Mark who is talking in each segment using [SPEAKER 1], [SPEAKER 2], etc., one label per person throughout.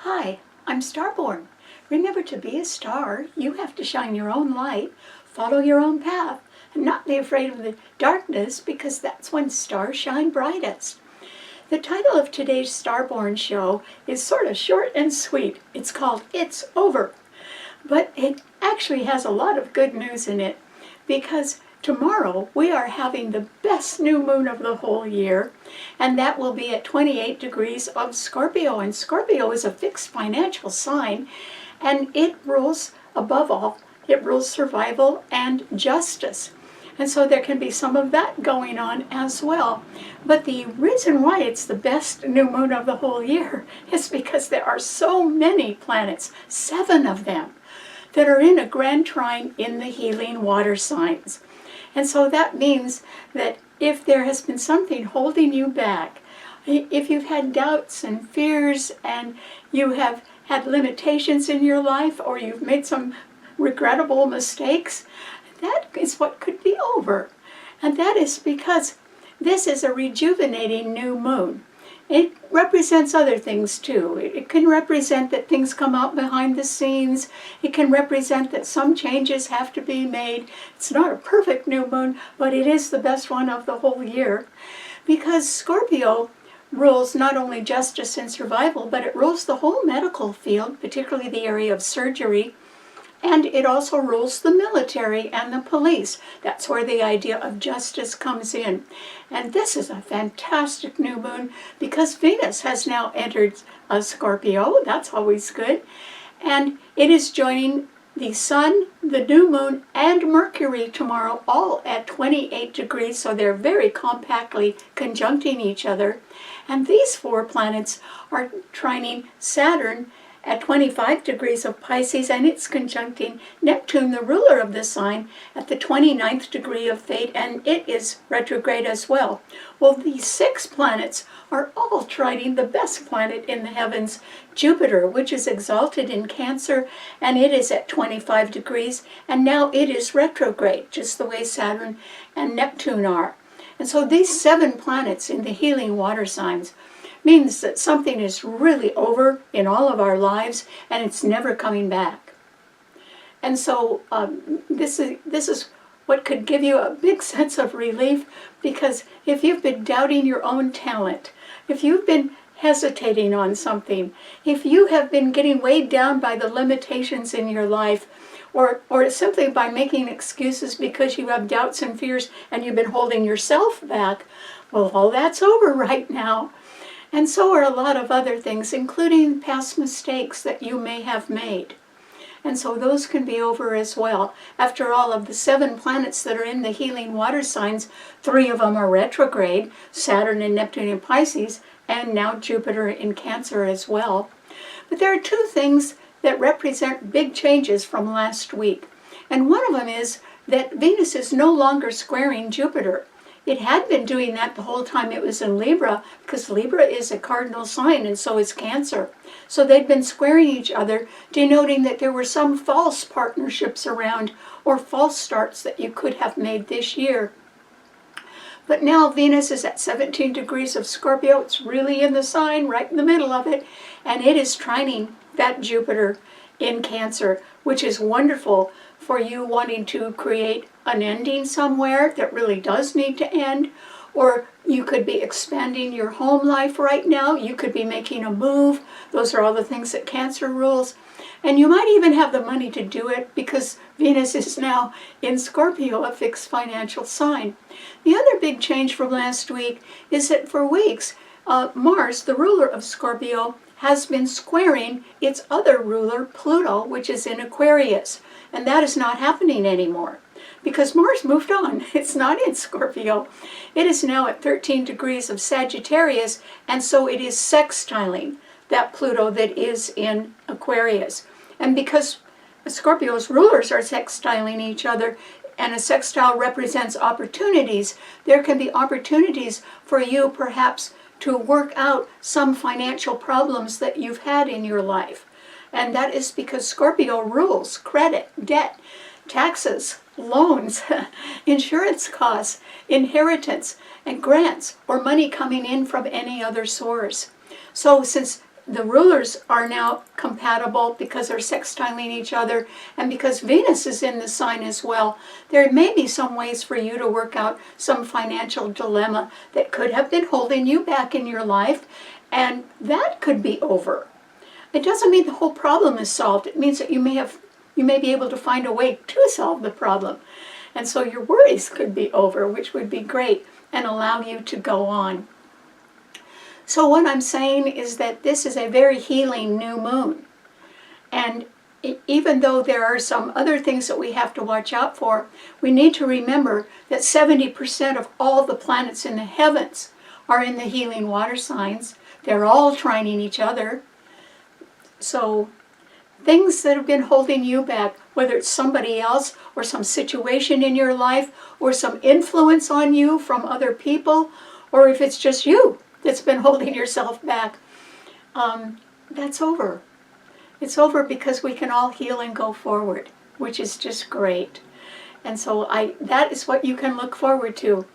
[SPEAKER 1] Hi, I'm Starborn. Remember, to be a star, you have to shine your own light, follow your own path, and not be afraid of the darkness, because that's when stars shine brightest. The title of today's Starborn show is sort of short and sweet. It's called It's Over. But it actually has a lot of good news in it, because tomorrow we are having the best new moon of the whole year, and that will be at 28 degrees of Scorpio. And Scorpio is a fixed financial sign, and it rules, above all, it rules survival and justice. And so there can be some of that going on as well. But the reason why it's the best new moon of the whole year is because there are so many planets, 7 of them, that are in a Grand Trine in the healing water signs. And so that means that if there has been something holding you back, if you've had doubts and fears and you have had limitations in your life, or you've made some regrettable mistakes, that is what could be over. And that is because this is a rejuvenating new moon. It represents other things too. It can represent that things come out behind the scenes. It can represent that some changes have to be made. It's not a perfect new moon, but it is the best one of the whole year, because Scorpio rules not only justice and survival, but it rules the whole medical field, particularly the area of surgery. And it also rules the military and the police. That's where the idea of justice comes in. And this is a fantastic new moon because Venus has now entered Scorpio. That's always good. And it is joining the Sun, the new moon, and Mercury tomorrow, all at 28 degrees. So they're very compactly conjuncting each other. And these 4 planets are trining Saturn at 25 degrees of Pisces, and it's conjuncting Neptune, the ruler of the sign, at the 29th degree of Fate, and it is retrograde as well. Well, these 6 planets are all trining the best planet in the heavens, Jupiter, which is exalted in Cancer, and it is at 25 degrees, and now it is retrograde, just the way Saturn and Neptune are. And so these 7 planets in the healing water signs means that something is really over in all of our lives, and it's never coming back. And so this is what could give you a big sense of relief, because if you've been doubting your own talent, if you've been hesitating on something, if you have been getting weighed down by the limitations in your life, or simply by making excuses because you have doubts and fears and you've been holding yourself back, well, all that's over right now. And so are a lot of other things, including past mistakes that you may have made. And so those can be over as well. After all, of the 7 planets that are in the healing water signs, 3 of them are retrograde, Saturn and Neptune in Pisces, and now Jupiter in Cancer as well. But there are 2 things that represent big changes from last week. And one of them is that Venus is no longer squaring Jupiter. It had been doing that the whole time it was in Libra, because Libra is a cardinal sign, and so is Cancer. So they'd been squaring each other, denoting that there were some false partnerships around, or false starts that you could have made this year. But now Venus is at 17 degrees of Scorpio. It's really in the sign, right in the middle of it, and it is trining that Jupiter in Cancer, which is wonderful for you wanting to create an ending somewhere that really does need to end. Or you could be expanding your home life right now. You could be making a move. Those are all the things that Cancer rules. And you might even have the money to do it, because Venus is now in Scorpio, a fixed financial sign. The other big change from last week is that for weeks, Mars, the ruler of Scorpio, has been squaring its other ruler, Pluto, which is in Aquarius. And that is not happening anymore, because Mars moved on. It's not in Scorpio. It is now at 13 degrees of Sagittarius, and so it is sextiling that Pluto that is in Aquarius. And because Scorpio's rulers are sextiling each other, and a sextile represents opportunities, there can be opportunities for you perhaps to work out some financial problems that you've had in your life. And that is because Scorpio rules credit, debt, taxes, loans, insurance costs, inheritance, and grants, or money coming in from any other source. So since the rulers are now compatible because they're sextiling each other, and because Venus is in the sign as well. There may be some ways for you to work out some financial dilemma that could have been holding you back in your life, and that could be over. It doesn't mean the whole problem is solved. It means that you may be able to find a way to solve the problem. And so your worries could be over, which would be great and allow you to go on. So what I'm saying is that this is a very healing new moon. And even though there are some other things that we have to watch out for, we need to remember that 70% of all the planets in the heavens are in the healing water signs. They're all trining each other. So things that have been holding you back, whether it's somebody else or some situation in your life or some influence on you from other people, or if it's just you that's been holding yourself back, that's over. It's over because we can all heal and go forward, which is just great. And so that is what you can look forward to.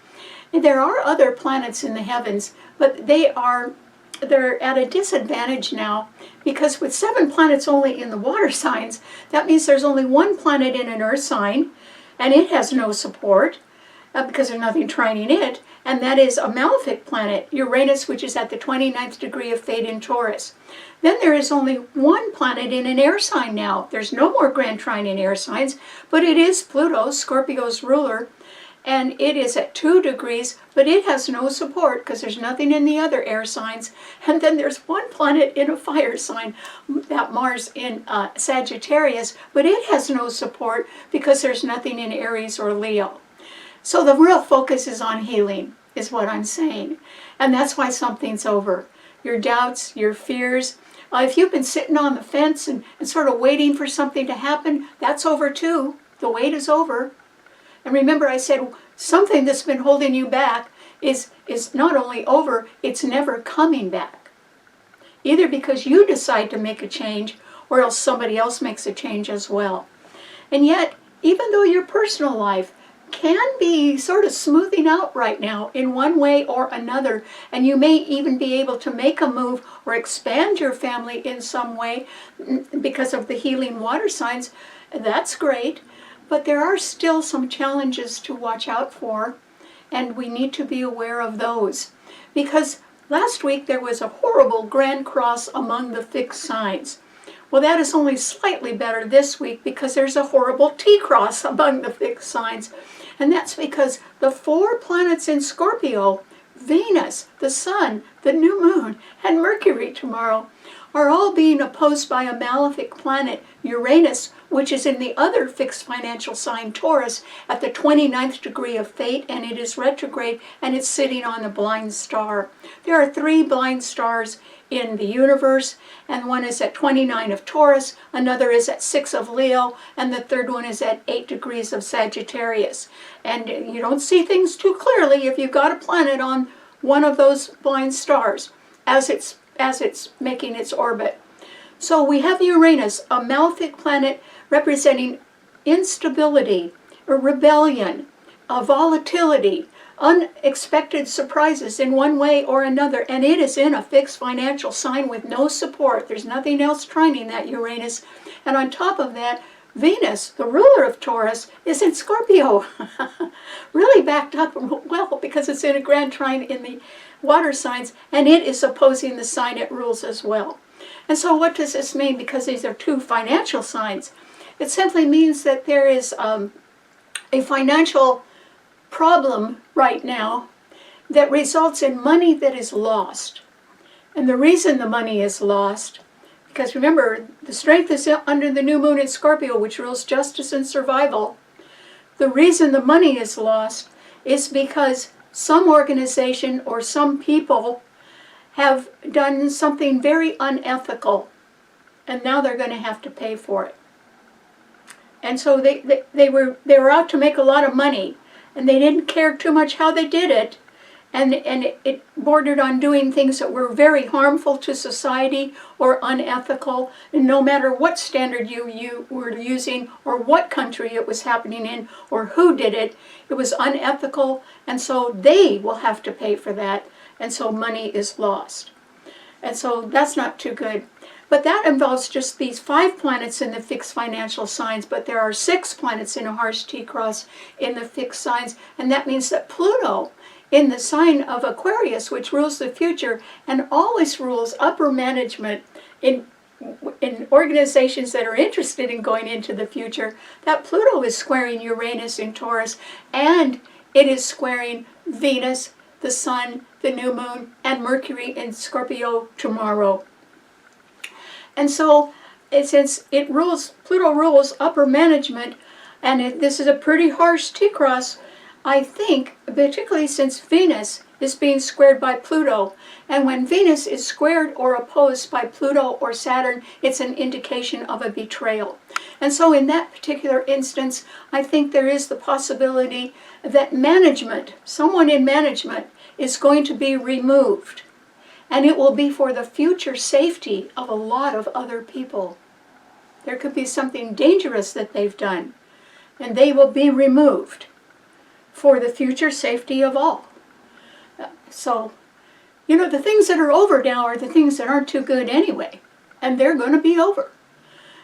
[SPEAKER 1] And there are other planets in the heavens, but they're at a disadvantage now, because with 7 planets only in the water signs, that means there's only 1 planet in an earth sign, and it has no support because there's nothing trining it, and that is a malefic planet, Uranus, which is at the 29th degree of fate in Taurus. Then there is only 1 planet in an air sign now. There's no more Grand Trine in air signs, but it is Pluto, Scorpio's ruler, and it is at 2 degrees, but it has no support because there's nothing in the other air signs. And then there's 1 planet in a fire sign, that Mars in Sagittarius, but it has no support because there's nothing in Aries or Leo. So the real focus is on healing, is what I'm saying. And that's why something's over. Your doubts, your fears. If you've been sitting on the fence and sort of waiting for something to happen, that's over too. The wait is over. And remember, I said something that's been holding you back is not only over, it's never coming back. Either because you decide to make a change, or else somebody else makes a change as well. And yet, even though your personal life can be sort of smoothing out right now in one way or another, and you may even be able to make a move or expand your family in some way because of the healing water signs, that's great. But there are still some challenges to watch out for, and we need to be aware of those. Because last week there was a horrible Grand Cross among the fixed signs. Well, that is only slightly better this week because there's a horrible T-cross among the fixed signs. And that's because the 4 planets in Scorpio, Venus, the Sun, the new moon, and Mercury tomorrow, are all being opposed by a malefic planet, Uranus, which is in the other fixed financial sign, Taurus, at the 29th degree of fate, and it is retrograde, and it's sitting on a blind star. There are 3 blind stars in the universe, and one is at 29 of Taurus, another is at 6 of Leo, and the third one is at 8 degrees of Sagittarius. And you don't see things too clearly if you've got a planet on one of those blind stars as it's making its orbit. So we have Uranus, a malefic planet representing instability, a rebellion, a volatility, unexpected surprises in one way or another, and it is in a fixed financial sign with no support. There's nothing else trining that Uranus. And on top of that, Venus, the ruler of Taurus, is in Scorpio. Really backed up well because it's in a Grand Trine in the water signs, and it is opposing the sign it rules as well. And so what does this mean? Because these are 2 financial signs. It simply means that there is a financial problem right now that results in money that is lost. And the reason the money is lost, because remember, the strength is under the new moon in Scorpio, which rules justice and survival. The reason the money is lost is because some organization or some people have done something very unethical, and now they're going to have to pay for it. And so they were out to make a lot of money, and they didn't care too much how they did it, and it bordered on doing things that were very harmful to society or unethical. And no matter what standard you were using or what country it was happening in or who did it, it was unethical, and so they will have to pay for that, and so money is lost. And so that's not too good. But that involves just these 5 planets in the fixed financial signs, but there are 6 planets in a harsh T-cross in the fixed signs, and that means that Pluto in the sign of Aquarius, which rules the future and always rules upper management in organizations that are interested in going into the future, that Pluto is squaring Uranus in Taurus, and it is squaring Venus, the Sun, the new moon, and Mercury in Scorpio tomorrow. And so, since Pluto rules upper management, and this is a pretty harsh T-cross, I think, particularly since Venus is being squared by Pluto, and when Venus is squared or opposed by Pluto or Saturn, it's an indication of a betrayal. And so in that particular instance, I think there is the possibility that management, someone in management, is going to be removed. And it will be for the future safety of a lot of other people. There could be something dangerous that they've done, and they will be removed for the future safety of all. So, the things that are over now are the things that aren't too good anyway, and they're going to be over.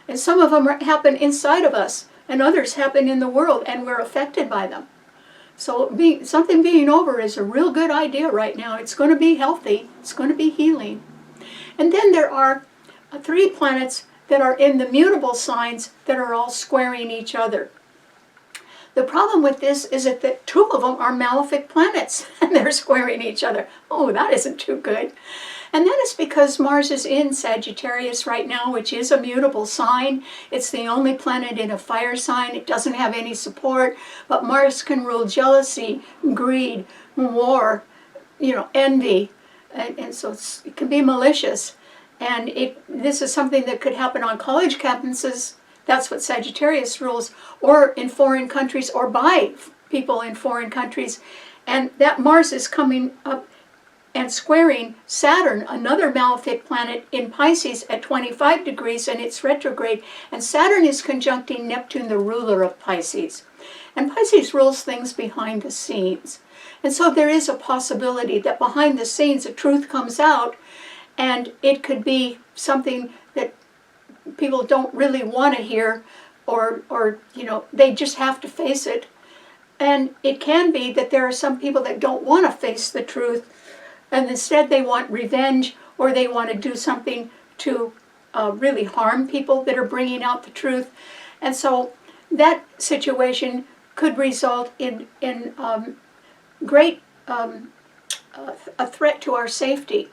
[SPEAKER 1] And some of them happen inside of us, and others happen in the world, and we're affected by them. So something being over is a real good idea right now. It's going to be healthy. It's going to be healing. And then there are 3 planets that are in the mutable signs that are all squaring each other. The problem with this is that 2 of them are malefic planets, and they're squaring each other. Oh, that isn't too good. And that is because Mars is in Sagittarius right now, which is a mutable sign. It's the only planet in a fire sign. It doesn't have any support, but Mars can rule jealousy, greed, war, envy, and so it can be malicious. And this is something that could happen on college campuses. That's what Sagittarius rules, or in foreign countries, or by people in foreign countries. And that Mars is coming up and squaring Saturn, another malefic planet, in Pisces at 25 degrees, and it's retrograde. And Saturn is conjuncting Neptune, the ruler of Pisces. And Pisces rules things behind the scenes. And so there is a possibility that behind the scenes the truth comes out, and it could be something that people don't really want to hear, or they just have to face it. And it can be that there are some people that don't want to face the truth, and instead they want revenge, or they want to do something to really harm people that are bringing out the truth. And so that situation could result in great a threat to our safety.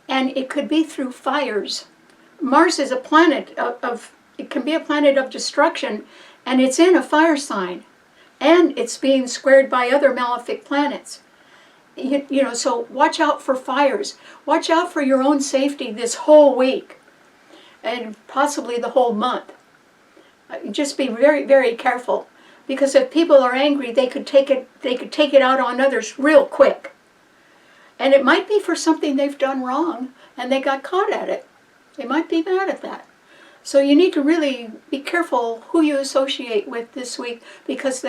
[SPEAKER 1] And it could be through fires. Mars is a planet it can be a planet of destruction, and it's in a fire sign, and it's being squared by other malefic planets. So watch out for fires. Watch out for your own safety this whole week, and possibly the whole month. Just be very, very careful, because if people are angry, they could take it out on others real quick. And it might be for something they've done wrong, and they got caught at it. They might be mad at that. So you need to really be careful who you associate with this week, because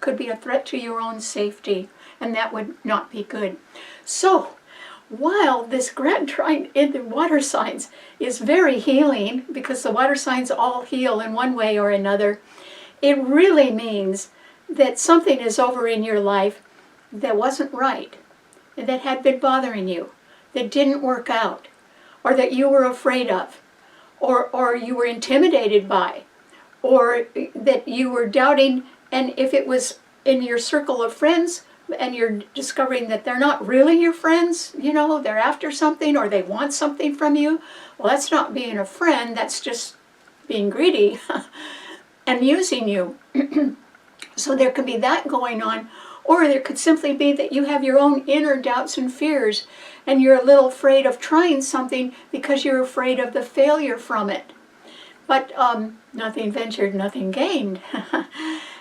[SPEAKER 1] could be a threat to your own safety, and that would not be good. So while this Grand Trine in the water signs is very healing, because the water signs all heal in one way or another, it really means that something is over in your life that wasn't right, that had been bothering you, that didn't work out, or that you were afraid of, or you were intimidated by, or that you were doubting. And if it was in your circle of friends, and you're discovering that they're not really your friends, they're after something, or they want something from you, well, that's not being a friend, that's just being greedy and using you. So there could be that going on. Or there could simply be that you have your own inner doubts and fears, and you're a little afraid of trying something because you're afraid of the failure from it. But nothing ventured, nothing gained.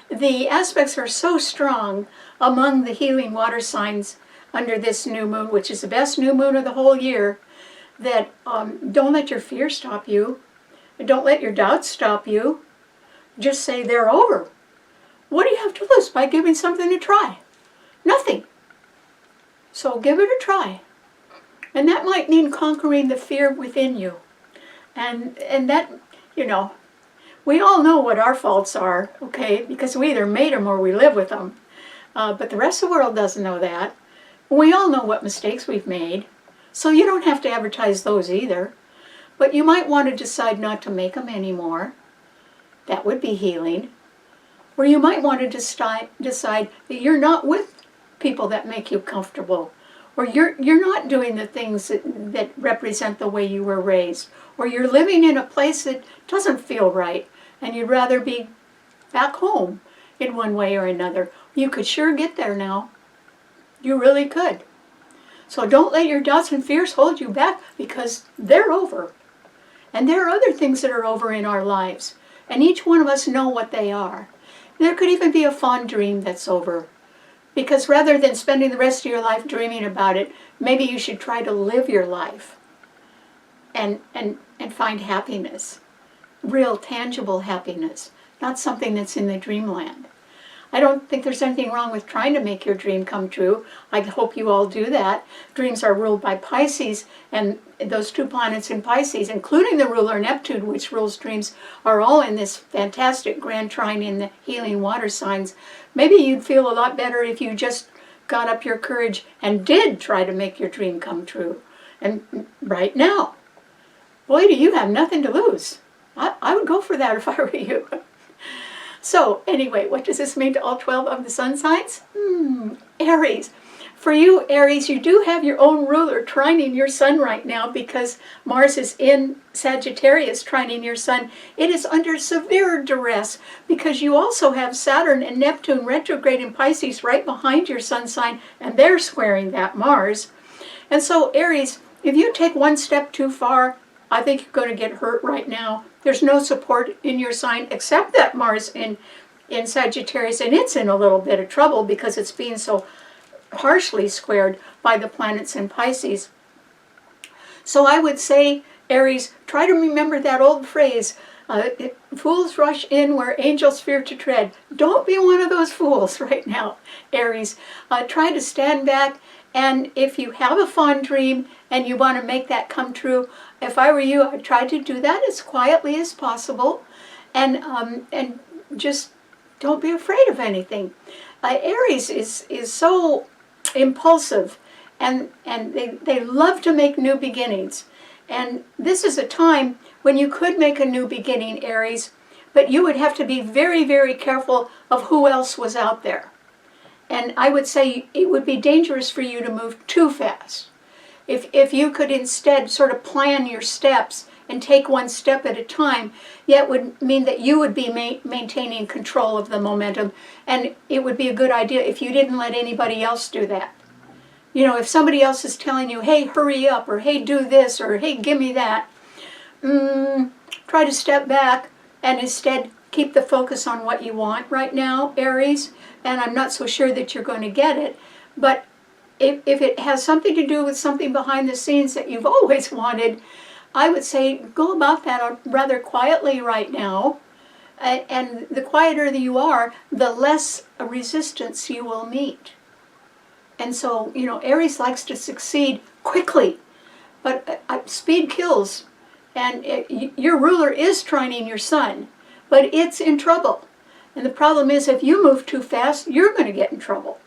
[SPEAKER 1] The aspects are so strong among the healing water signs under this new moon, which is the best new moon of the whole year, that don't let your fear stop you. Don't let your doubts stop you. Just say they're over. What do you have to lose by giving something a try? Nothing. So give it a try. And that might mean conquering the fear within you. And that, you know, we all know what our faults are, okay, because we either made them or we live with them. But the rest of the world doesn't know that. We all know what mistakes we've made, so you don't have to advertise those either. But you might want to decide not to make them anymore. That would be healing. Or you might want to decide that you're not with people that make you comfortable. Or you're not doing the things that represent the way you were raised. Or you're living in a place that doesn't feel right, and you'd rather be back home in one way or another. You could sure get there now. You really could. So don't let your doubts and fears hold you back, because they're over. And there are other things that are over in our lives, and each one of us know what they are. There could even be a fond dream that's over. Because rather than spending the rest of your life dreaming about it, maybe you should try to live your life and find happiness. Real, tangible happiness, not something that's in the dreamland. I don't think there's anything wrong with trying to make your dream come true. I hope you all do that. Dreams are ruled by Pisces, and those 2 planets in Pisces, including the ruler Neptune, which rules dreams, are all in this fantastic Grand Trine in the healing water signs. Maybe you'd feel a lot better if you just got up your courage and did try to make your dream come true. And right now, boy, do you have nothing to lose. I would go for that if I were you. So, anyway, what does this mean to all 12 of the sun signs? Aries. For you, Aries, you do have your own ruler trining your sun right now, because Mars is in Sagittarius trining your sun. It is under severe duress because you also have Saturn and Neptune retrograde in Pisces right behind your sun sign, and they're squaring that Mars. And so, Aries, if you take one step too far, I think you're going to get hurt right now. There's no support in your sign except that Mars in Sagittarius, and it's in a little bit of trouble because it's being so harshly squared by the planets in Pisces. So I would say, Aries, try to remember that old phrase, fools rush in where angels fear to tread. Don't be one of those fools right now, Aries. Try to stand back, and if you have a fond dream and you want to make that come true, if I were you, I'd try to do that as quietly as possible, and just don't be afraid of anything. Aries is so impulsive, and they love to make new beginnings. And this is a time when you could make a new beginning, Aries, but you would have to be very, very careful of who else was out there. And I would say it would be dangerous for you to move too fast. If you could instead sort of plan your steps and take one step at a time, yet would mean that you would be maintaining control of the momentum, and it would be a good idea if you didn't let anybody else do that. You know, if somebody else is telling you, hey, hurry up, or hey, do this, or hey, give me that, try to step back and instead keep the focus on what you want right now, Aries. And I'm not so sure that you're going to get it, but if it has something to do with something behind the scenes that you've always wanted, I would say go about that rather quietly right now. And the quieter that you are, the less resistance you will meet. And so, you know, Aries likes to succeed quickly, but speed kills. And your ruler is trining your sun, but it's in trouble. And the problem is, if you move too fast, you're going to get in trouble.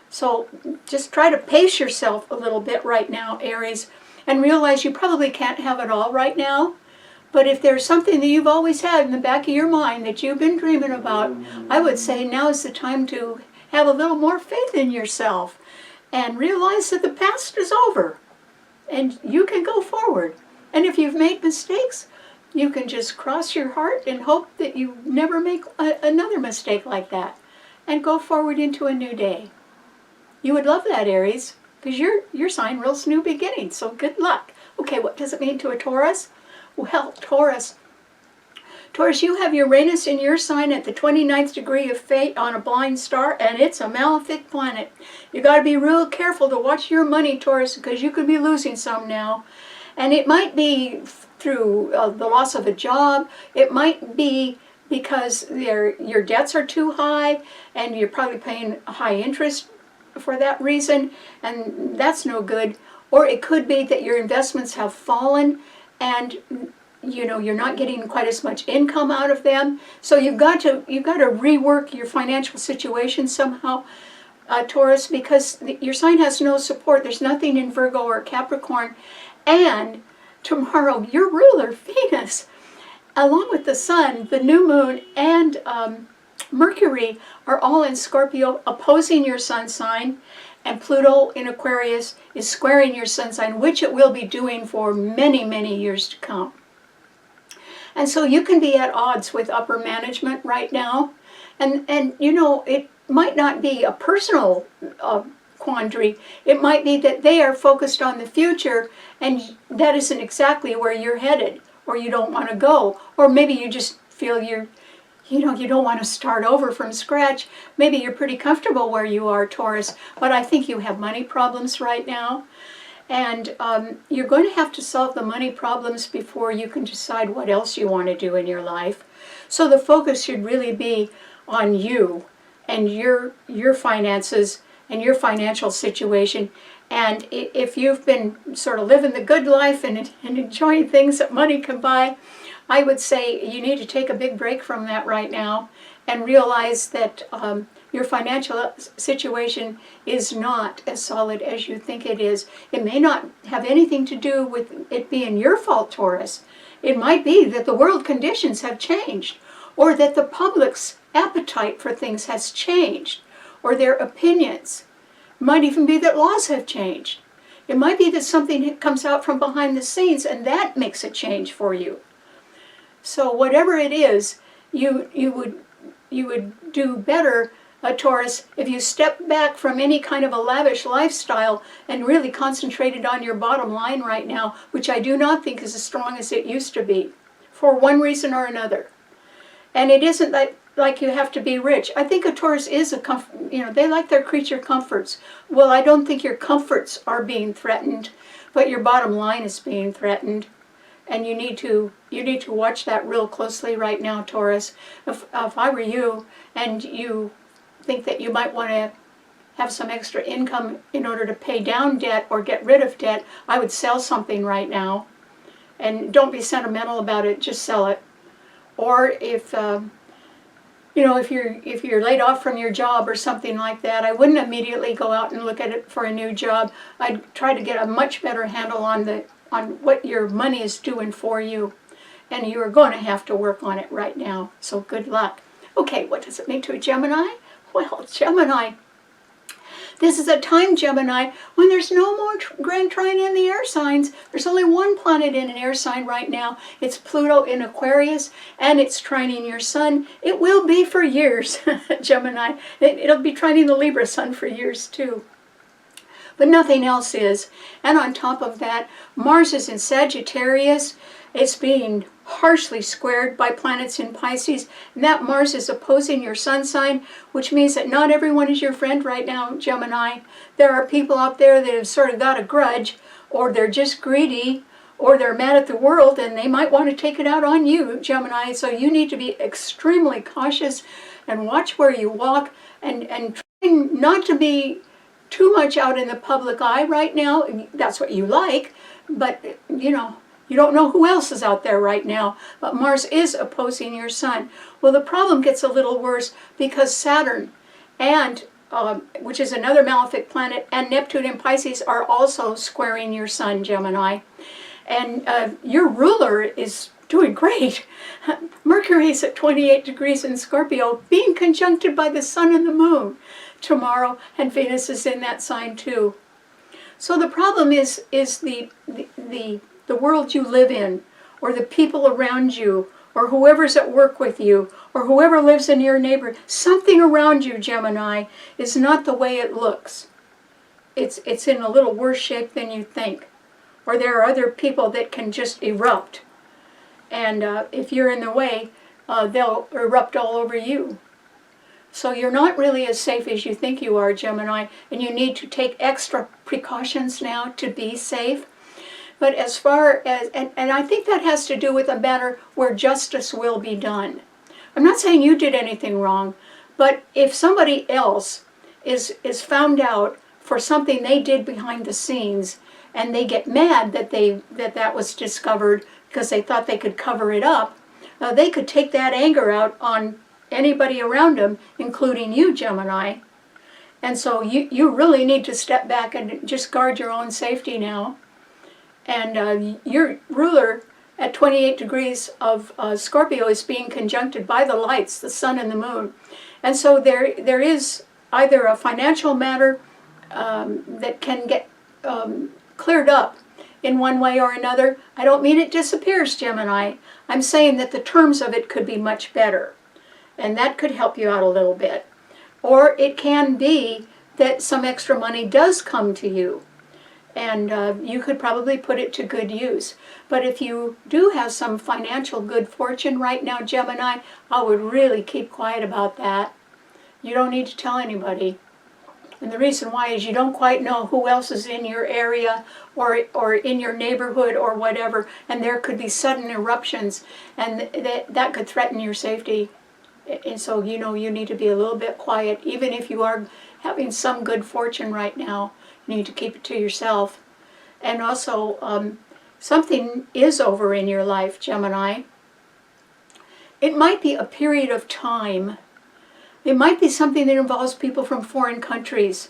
[SPEAKER 1] So just try to pace yourself a little bit right now, Aries, and realize you probably can't have it all right now. But if there's something that you've always had in the back of your mind that you've been dreaming about, I would say now is the time to have a little more faith in yourself and realize that the past is over and you can go forward. And if you've made mistakes, you can just cross your heart and hope that you never make another mistake like that and go forward into a new day. You would love that, Aries, because your sign rules new beginnings, so good luck. Okay, what does it mean to a Taurus? Well, Taurus, you have Uranus in your sign at the 29th degree of fate on a blind star, and it's a malefic planet. You got to be real careful to watch your money, Taurus, because you could be losing some now. And it might be through the loss of a job. It might be because your debts are too high, and you're probably paying high interest for that reason, and that's no good. Or it could be that your investments have fallen and you're not getting quite as much income out of them. So you've got to rework your financial situation somehow, Taurus, because your sign has no support. There's nothing in Virgo or Capricorn. And tomorrow, your ruler, Venus, along with the Sun, the new moon, and Mercury are all in Scorpio, opposing your sun sign. And Pluto in Aquarius is squaring your sun sign, which it will be doing for many, many years to come. And so you can be at odds with upper management right now. And it might not be a personal quandary. It might be that they are focused on the future, and that isn't exactly where you're headed, or you don't want to go. Or maybe you just feel you don't want to start over from scratch. Maybe you're pretty comfortable where you are, Taurus, but I think you have money problems right now. And you're going to have to solve the money problems before you can decide what else you want to do in your life. So the focus should really be on you and your finances and your financial situation. And if you've been sort of living the good life and enjoying things that money can buy, I would say you need to take a big break from that right now and realize that your financial situation is not as solid as you think it is. It may not have anything to do with it being your fault, Taurus. It might be that the world conditions have changed, or that the public's appetite for things has changed, or their opinions. It might even be that laws have changed. It might be that something comes out from behind the scenes and that makes a change for you. So whatever it is, you would do better, Taurus, if you step back from any kind of a lavish lifestyle and really concentrated on your bottom line right now, which I do not think is as strong as it used to be, for one reason or another. And it isn't that like you have to be rich. I think a Taurus is they like their creature comforts. Well, I don't think your comforts are being threatened, but your bottom line is being threatened. And you need to watch that real closely right now, Taurus. If I were you and you think that you might want to have some extra income in order to pay down debt or get rid of debt, I would sell something right now. And don't be sentimental about it, just sell it. Or if you're laid off from your job or something like that, I wouldn't immediately go out and look at it for a new job. I'd try to get a much better handle on what your money is doing for you. And you are going to have to work on it right now. So good luck. Okay, what does it mean to a Gemini? Well, Gemini, this is a time, Gemini, when there's no more Grand Trine in the air signs. There's only one planet in an air sign right now. It's Pluto in Aquarius, and it's trining your sun. It will be for years, Gemini. It'll be trining the Libra sun for years, too. But nothing else is. And on top of that, Mars is in Sagittarius. It's being harshly squared by planets in Pisces, and that Mars is opposing your sun sign, which means that not everyone is your friend right now, Gemini. There are people out there that have sort of got a grudge, or they're just greedy, or they're mad at the world, and they might want to take it out on you, Gemini. So you need to be extremely cautious and watch where you walk, and try not to be too much out in the public eye right now. That's what you like, but you don't know who else is out there right now, but Mars is opposing your sun. Well, the problem gets a little worse because Saturn, and which is another malefic planet, and Neptune in Pisces are also squaring your sun, Gemini. And your ruler is doing great. Mercury is at 28 degrees in Scorpio, being conjuncted by the sun and the moon tomorrow, and Venus is in that sign too. So the problem is the world you live in, or the people around you, or whoever's at work with you, or whoever lives in your neighborhood. Something around you, Gemini, is not the way it looks. It's in a little worse shape than you think. Or there are other people that can just erupt. And if you're in the way, they'll erupt all over you. So you're not really as safe as you think you are, Gemini, and you need to take extra precautions now to be safe. But as far as, and I think that has to do with a matter where justice will be done. I'm not saying you did anything wrong, but if somebody else is found out for something they did behind the scenes, and they get mad that that was discovered because they thought they could cover it up, they could take that anger out on anybody around them, including you, Gemini. And so you really need to step back and just guard your own safety now. And your ruler at 28 degrees of Scorpio is being conjuncted by the lights, the sun and the moon. And so there is either a financial matter that can get cleared up in one way or another. I don't mean it disappears, Gemini. I'm saying that the terms of it could be much better. And that could help you out a little bit. Or it can be that some extra money does come to you. And you could probably put it to good use. But if you do have some financial good fortune right now, Gemini, I would really keep quiet about that. You don't need to tell anybody. And the reason why is you don't quite know who else is in your area or in your neighborhood or whatever, and there could be sudden eruptions, and that could threaten your safety. And so you need to be a little bit quiet. Even if you are having some good fortune right now, you need to keep it to yourself. And also, something is over in your life, Gemini. It might be a period of time. It might be something that involves people from foreign countries.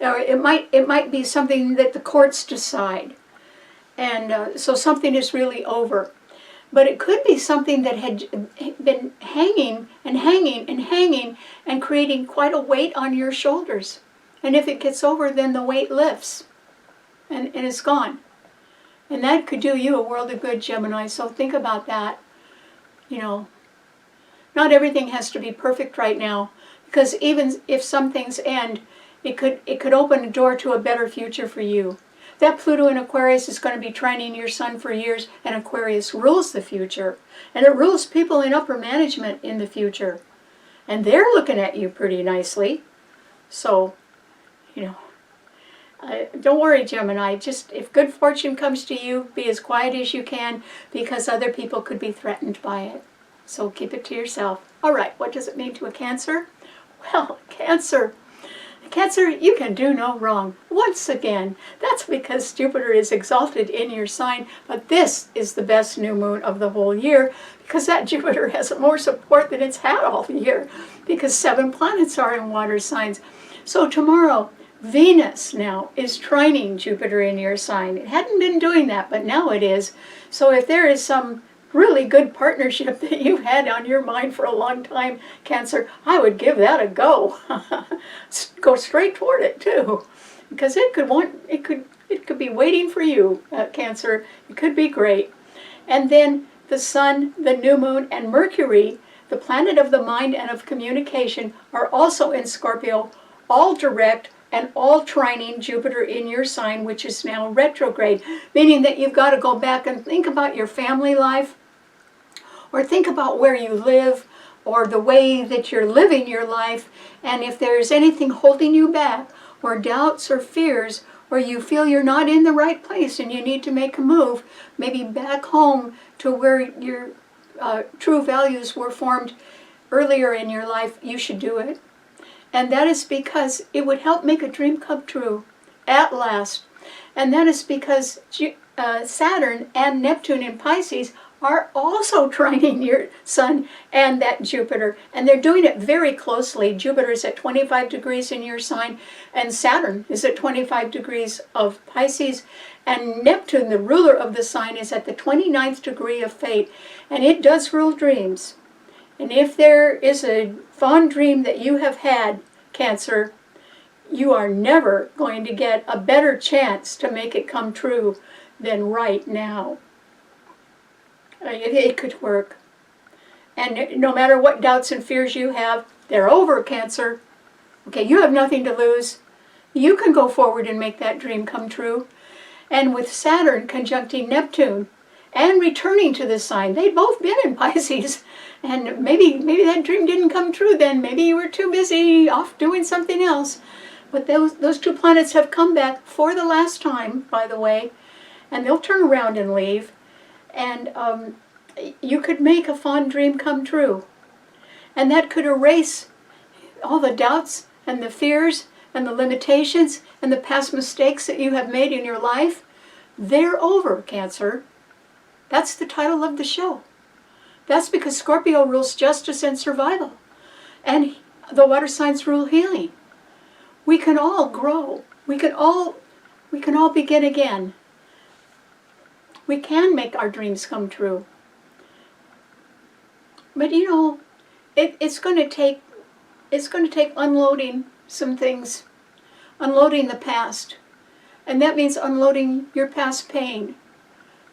[SPEAKER 1] Or it might be something that the courts decide. And so something is really over. But it could be something that had been hanging and hanging and hanging and creating quite a weight on your shoulders. And if it gets over, then the weight lifts and it's gone. And that could do you a world of good, Gemini. So think about that. Not everything has to be perfect right now, because even if some things end, it could open a door to a better future for you. That Pluto in Aquarius is going to be trining your sun for years, and Aquarius rules the future. And it rules people in upper management in the future. And they're looking at you pretty nicely. So, don't worry, Gemini. Just if good fortune comes to you, be as quiet as you can, because other people could be threatened by it. So keep it to yourself. All right, what does it mean to a Cancer? Well, Cancer, you can do no wrong. Once again, that's because Jupiter is exalted in your sign, but this is the best new moon of the whole year, because that Jupiter has more support than it's had all year, because 7 planets are in water signs. So tomorrow, Venus now is trining Jupiter in your sign. It hadn't been doing that, but now it is. So if there is some really good partnership that you've had on your mind for a long time, Cancer, I would give that a go. Go straight toward it too, because it could be waiting for you, Cancer. It could be great. And then the Sun, the new moon, and Mercury, the planet of the mind and of communication, are also in Scorpio, all direct and all trining Jupiter in your sign, which is now retrograde, meaning that you've got to go back and think about your family life, or think about where you live, or the way that you're living your life, and if there's anything holding you back, or doubts or fears, or you feel you're not in the right place and you need to make a move, maybe back home to where your true values were formed earlier in your life, you should do it. And that is because it would help make a dream come true at last. And that is because Saturn and Neptune in Pisces are also trining your Sun and that Jupiter. And they're doing it very closely. Jupiter is at 25 degrees in your sign, and Saturn is at 25 degrees of Pisces. And Neptune, the ruler of the sign, is at the 29th degree of fate. And it does rule dreams. And if there is a fond dream that you have had, Cancer, you are never going to get a better chance to make it come true than right now. It could work. And no matter what doubts and fears you have, they're over, Cancer. Okay, you have nothing to lose. You can go forward and make that dream come true. And with Saturn conjuncting Neptune and returning to the sign, they'd both been in Pisces. And maybe that dream didn't come true then. Maybe you were too busy off doing something else. But those two planets have come back for the last time, by the way. And they'll turn around and leave. And you could make a fond dream come true. And that could erase all the doubts and the fears and the limitations and the past mistakes that you have made in your life. They're over, Cancer. That's the title of the show. That's because Scorpio rules justice and survival. And the water signs rule healing. We can all grow. We can all begin again. We can make our dreams come true. But you know, it's going to take unloading some things, unloading the past. And that means unloading your past pain.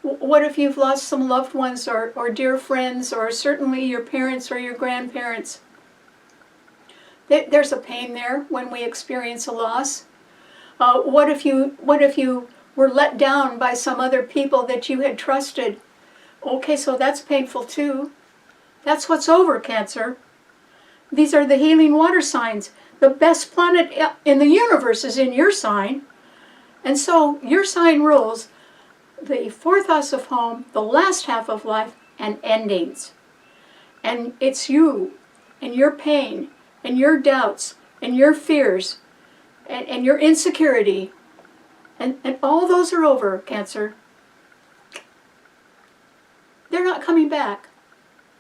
[SPEAKER 1] What if you've lost some loved ones or dear friends, or certainly your parents or your grandparents? There's a pain there when we experience a loss. What if you were let down by some other people that you had trusted? Okay, so that's painful too. That's what's over, Cancer. These are the healing water signs. The best planet in the universe is in your sign. And so your sign rules the fourth house of home, the last half of life, and endings. And it's you and your pain and your doubts and your fears and your insecurity. And all those are over, Cancer. They're not coming back.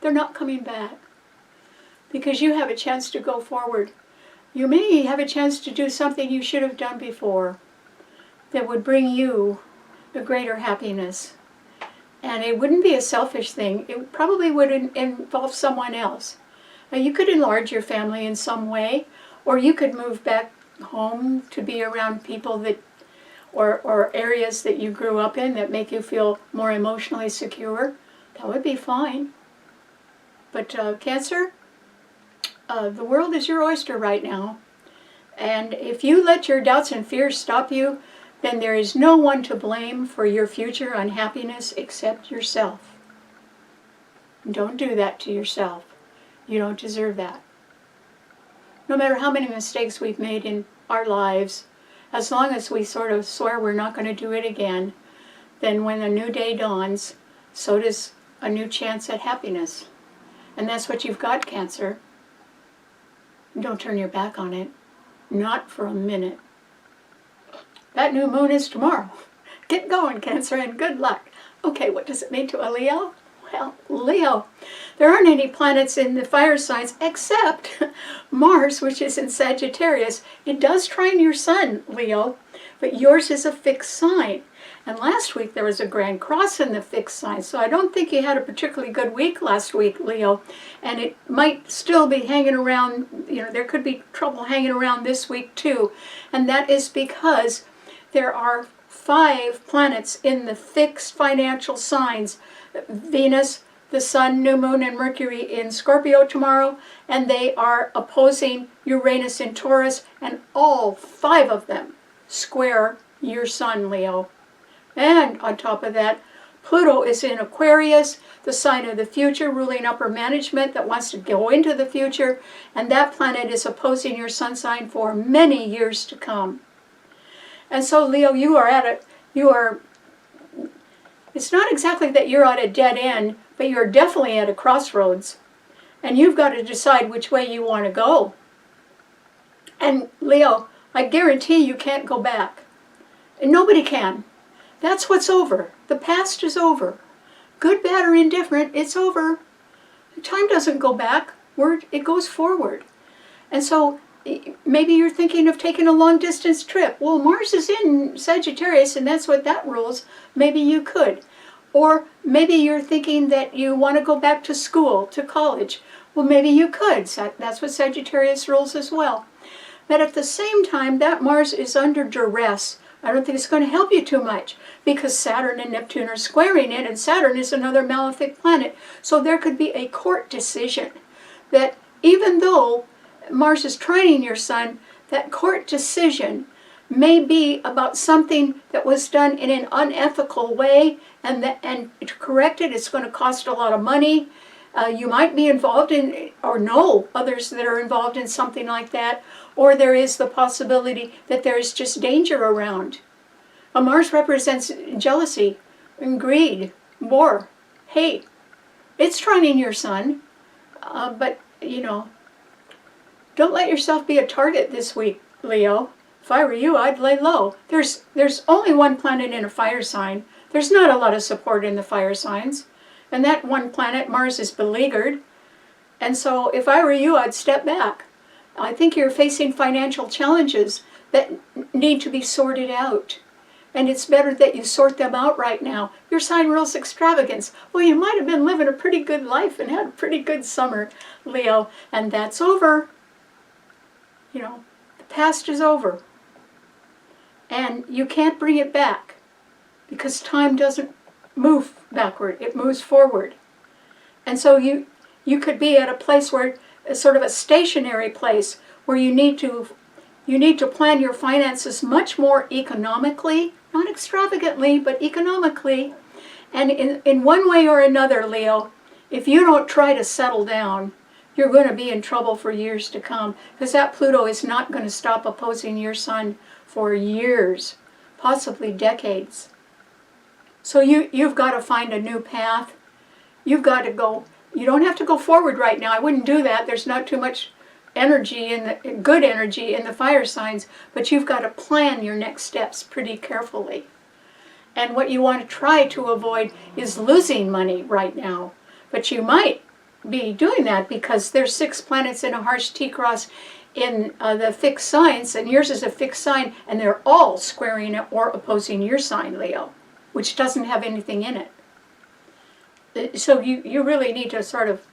[SPEAKER 1] They're not coming back. Because you have a chance to go forward. You may have a chance to do something you should have done before that would bring you a greater happiness. And it wouldn't be a selfish thing. It probably would involve someone else. Now, you could enlarge your family in some way, or you could move back home to be around people that, or areas that you grew up in that make you feel more emotionally secure. That would be fine. But Cancer, the world is your oyster right now. And if you let your doubts and fears stop you, then there is no one to blame for your future unhappiness except yourself. Don't do that to yourself. You don't deserve that. No matter how many mistakes we've made in our lives, as long as we sort of swear we're not going to do it again, then when a new day dawns, so does a new chance at happiness. And that's what you've got, Cancer. Don't turn your back on it. Not for a minute. That new moon is tomorrow. Get going, Cancer, and good luck. Okay, what does it mean to a Leo? Well, Leo, there aren't any planets in the fire signs except Mars, which is in Sagittarius. It does trine your sun, Leo, but yours is a fixed sign. And last week there was a Grand Cross in the fixed sign, so I don't think you had a particularly good week last week, Leo. And it might still be hanging around, you know, there could be trouble hanging around this week too. And that is because there are 5 planets in the fixed financial signs. Venus, the Sun, New Moon, and Mercury in Scorpio tomorrow, and they are opposing Uranus in Taurus, and all 5 of them square your Sun, Leo. And on top of that, Pluto is in Aquarius, the sign of the future, ruling upper management that wants to go into the future, and that planet is opposing your Sun sign for many years to come. And so, Leo, it's not exactly that you're at a dead end, but you're definitely at a crossroads. And you've got to decide which way you want to go. And Leo, I guarantee you can't go back. And nobody can. That's what's over. The past is over. Good, bad, or indifferent, it's over. Time doesn't go back. It goes forward. And so maybe you're thinking of taking a long-distance trip. Well, Mars is in Sagittarius, and that's what that rules. Maybe you could. Or maybe you're thinking that you want to go back to school, to college. Well, maybe you could. That's what Sagittarius rules as well. But at the same time, that Mars is under duress. I don't think it's going to help you too much because Saturn and Neptune are squaring it, and Saturn is another malefic planet. So there could be a court decision that even though Mars is trining your Sun, that court decision may be about something that was done in an unethical way, and to correct it, it's going to cost a lot of money. You might be involved in, or know others that are involved in something like that, or there is the possibility that there is just danger around. Mars represents jealousy and greed, war, hate. It's trining your Sun, but you know, don't let yourself be a target this week, Leo. if I were you, I'd lay low. There's only one planet in a fire sign. There's not a lot of support in the fire signs. And that one planet, Mars, is beleaguered. And so if I were you, I'd step back. I think you're facing financial challenges that need to be sorted out. And it's better that you sort them out right now. Your sign rules extravagance. Well, you might have been living a pretty good life and had a pretty good summer, Leo, and that's over. You know, the past is over. And you can't bring it back because time doesn't move backward, it moves forward. And so you could be at a place where, sort of a stationary place, where you need to plan your finances much more economically, not extravagantly, but economically. And in one way or another, Leo, if you don't try to settle down, you're going to be in trouble for years to come, because that Pluto is not going to stop opposing your sun for years, possibly decades. So you've got to find a new path. You've got to go. You don't have to go forward right now. I wouldn't do that. There's not too much energy good energy in the fire signs, but you've got to plan your next steps pretty carefully. And what you want to try to avoid is losing money right now. But you might be doing that because there's 6 planets in a harsh T-cross in the fixed signs, and yours is a fixed sign, and they're all squaring or opposing your sign, Leo, which doesn't have anything in it. So you really need to sort of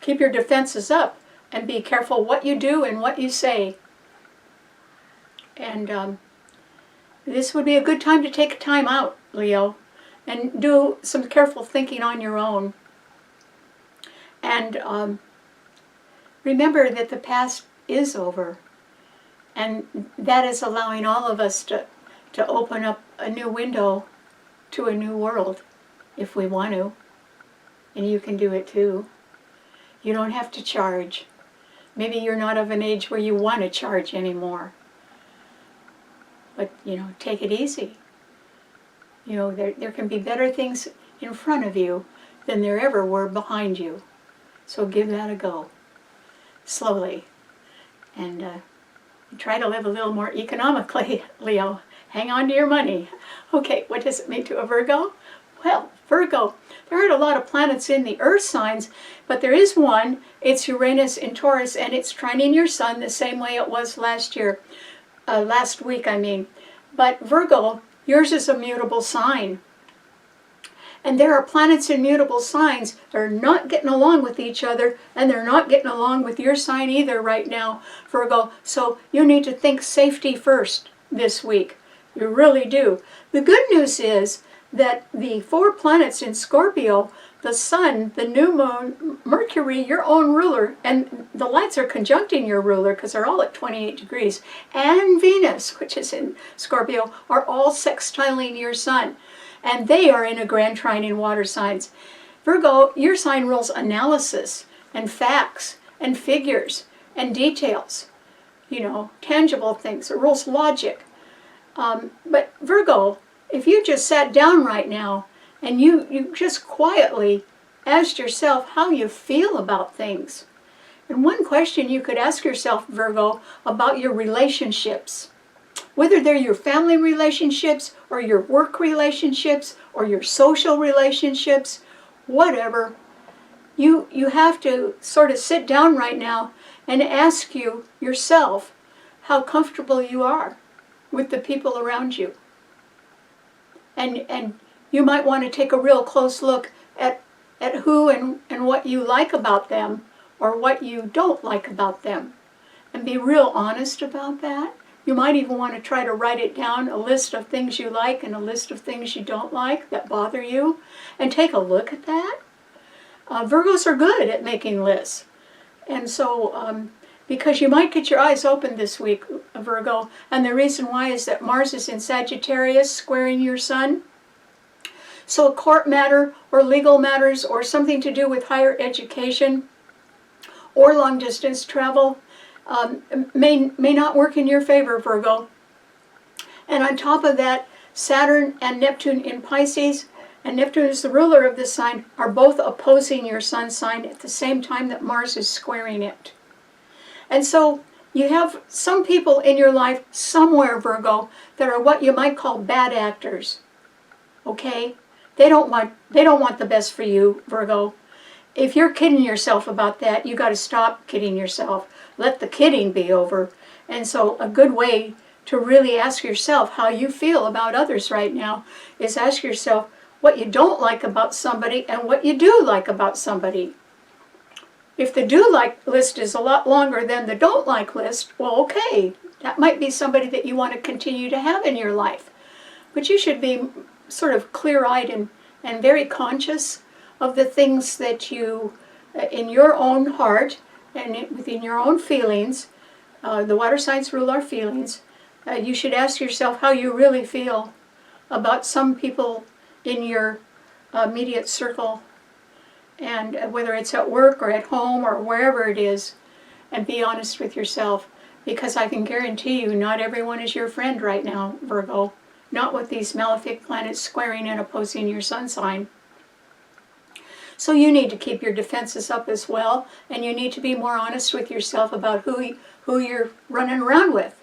[SPEAKER 1] keep your defenses up and be careful what you do and what you say. And this would be a good time to take time out, Leo, and do some careful thinking on your own. And remember that the past is over, and that is allowing all of us to open up a new window to a new world if we want to. And you can do it too. You don't have to charge. Maybe you're not of an age where you want to charge anymore. But, you know, take it easy. You know, there can be better things in front of you than there ever were behind you. So give that a go. Slowly. And try to live a little more economically, Leo. Hang on to your money. Okay, what does it mean to a Virgo? Well, Virgo, there aren't a lot of planets in the earth signs, but there is one. It's Uranus in Taurus, and it's trining your sun the same way it was last week, I mean. But Virgo, yours is a mutable sign. And there are planets in mutable signs that are not getting along with each other, and they're not getting along with your sign either right now, Virgo. So you need to think safety first this week. You really do. The good news is that the 4 planets in Scorpio, the Sun, the new moon, Mercury, your own ruler, and the lights are conjuncting your ruler because they're all at 28 degrees, and Venus, which is in Scorpio, are all sextiling your sun. And they are in a Grand Trine in water signs. Virgo, your sign rules analysis and facts and figures and details, you know, tangible things. It rules logic. But Virgo, if you just sat down right now and you just quietly asked yourself how you feel about things. And one question you could ask yourself, Virgo, about your relationships, whether they're your family relationships or your work relationships or your social relationships, whatever, you have to sort of sit down right now and ask yourself how comfortable you are with the people around you. And you might want to take a real close look at who and what you like about them or what you don't like about them, and be real honest about that. You might even want to try to write it down, a list of things you like and a list of things you don't like that bother you, and take a look at that. Virgos are good at making lists. And so, because you might get your eyes open this week, Virgo, and the reason why is that Mars is in Sagittarius, squaring your sun. So a court matter or legal matters or something to do with higher education or long distance travel may not work in your favor, Virgo. And on top of that, Saturn and Neptune in Pisces, and Neptune is the ruler of this sign, are both opposing your sun sign at the same time that Mars is squaring it. And so You have some people in your life somewhere, Virgo, that are what you might call bad actors. Okay? They don't want the best for you, Virgo. If you're kidding yourself about that, you got to stop kidding yourself. Let the kidding be over. And so a good way to really ask yourself how you feel about others right now is ask yourself what you don't like about somebody and what you do like about somebody. If the do like list is a lot longer than the don't like list, well, okay, that might be somebody that you want to continue to have in your life. But you should be sort of clear-eyed and very conscious of the things that you, in your own heart and within your own feelings, the water signs rule our feelings, you should ask yourself how you really feel about some people in your immediate circle, and whether it's at work or at home or wherever it is, and be honest with yourself, because I can guarantee you not everyone is your friend right now, Virgo. Not with these malefic planets squaring and opposing your sun sign. So you need to keep your defenses up as well, and you need to be more honest with yourself about who you're running around with.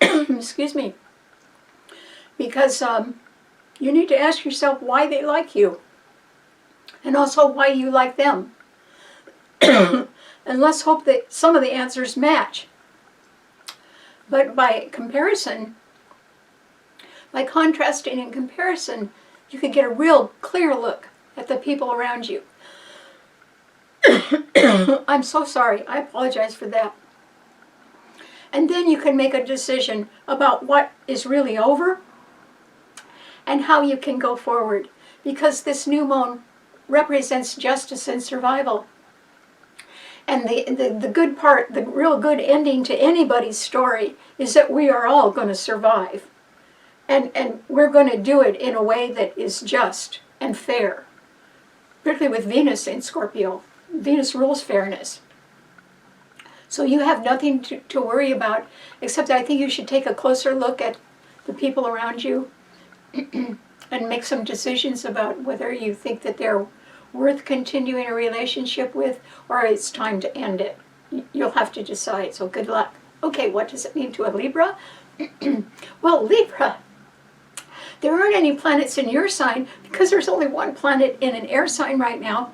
[SPEAKER 1] Excuse me. Because you need to ask yourself why they like you, and also why you like them. And let's hope that some of the answers match. But by comparison, by contrasting and comparison, you can get a real clear look at the people around you. I'm so sorry. I apologize for that. And then you can make a decision about what is really over and how you can go forward. Because this new moon represents justice and survival. And the good part, the real good ending to anybody's story is that we are all going to survive. And we're going to do it in a way that is just and fair. Particularly with Venus in Scorpio. Venus rules fairness. So you have nothing to worry about, except I think you should take a closer look at the people around you and make some decisions about whether you think that they're worth continuing a relationship with or it's time to end it. You'll have to decide, so good luck. Okay, what does it mean to a Libra? Well, Libra, there aren't any planets in your sign because there's only one planet in an air sign right now,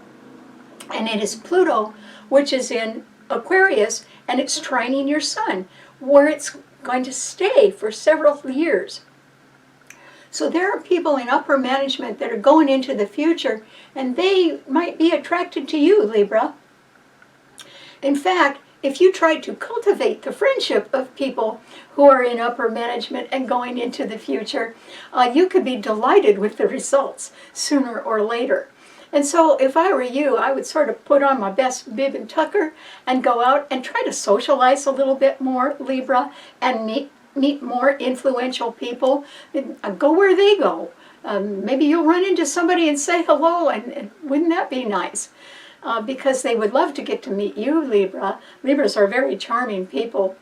[SPEAKER 1] and it is Pluto, which is in Aquarius, and it's trining your sun, where it's going to stay for several years. So there are people in upper management that are going into the future, and they might be attracted to you, Libra. In fact, if you tried to cultivate the friendship of people who are in upper management and going into the future, you could be delighted with the results sooner or later. And so if I were you, I would sort of put on my best bib and tucker and go out and try to socialize a little bit more, Libra, and meet more influential people. Go where they go. Maybe you'll run into somebody and say hello, and wouldn't that be nice? Because they would love to get to meet you, Libra. Libras are very charming people.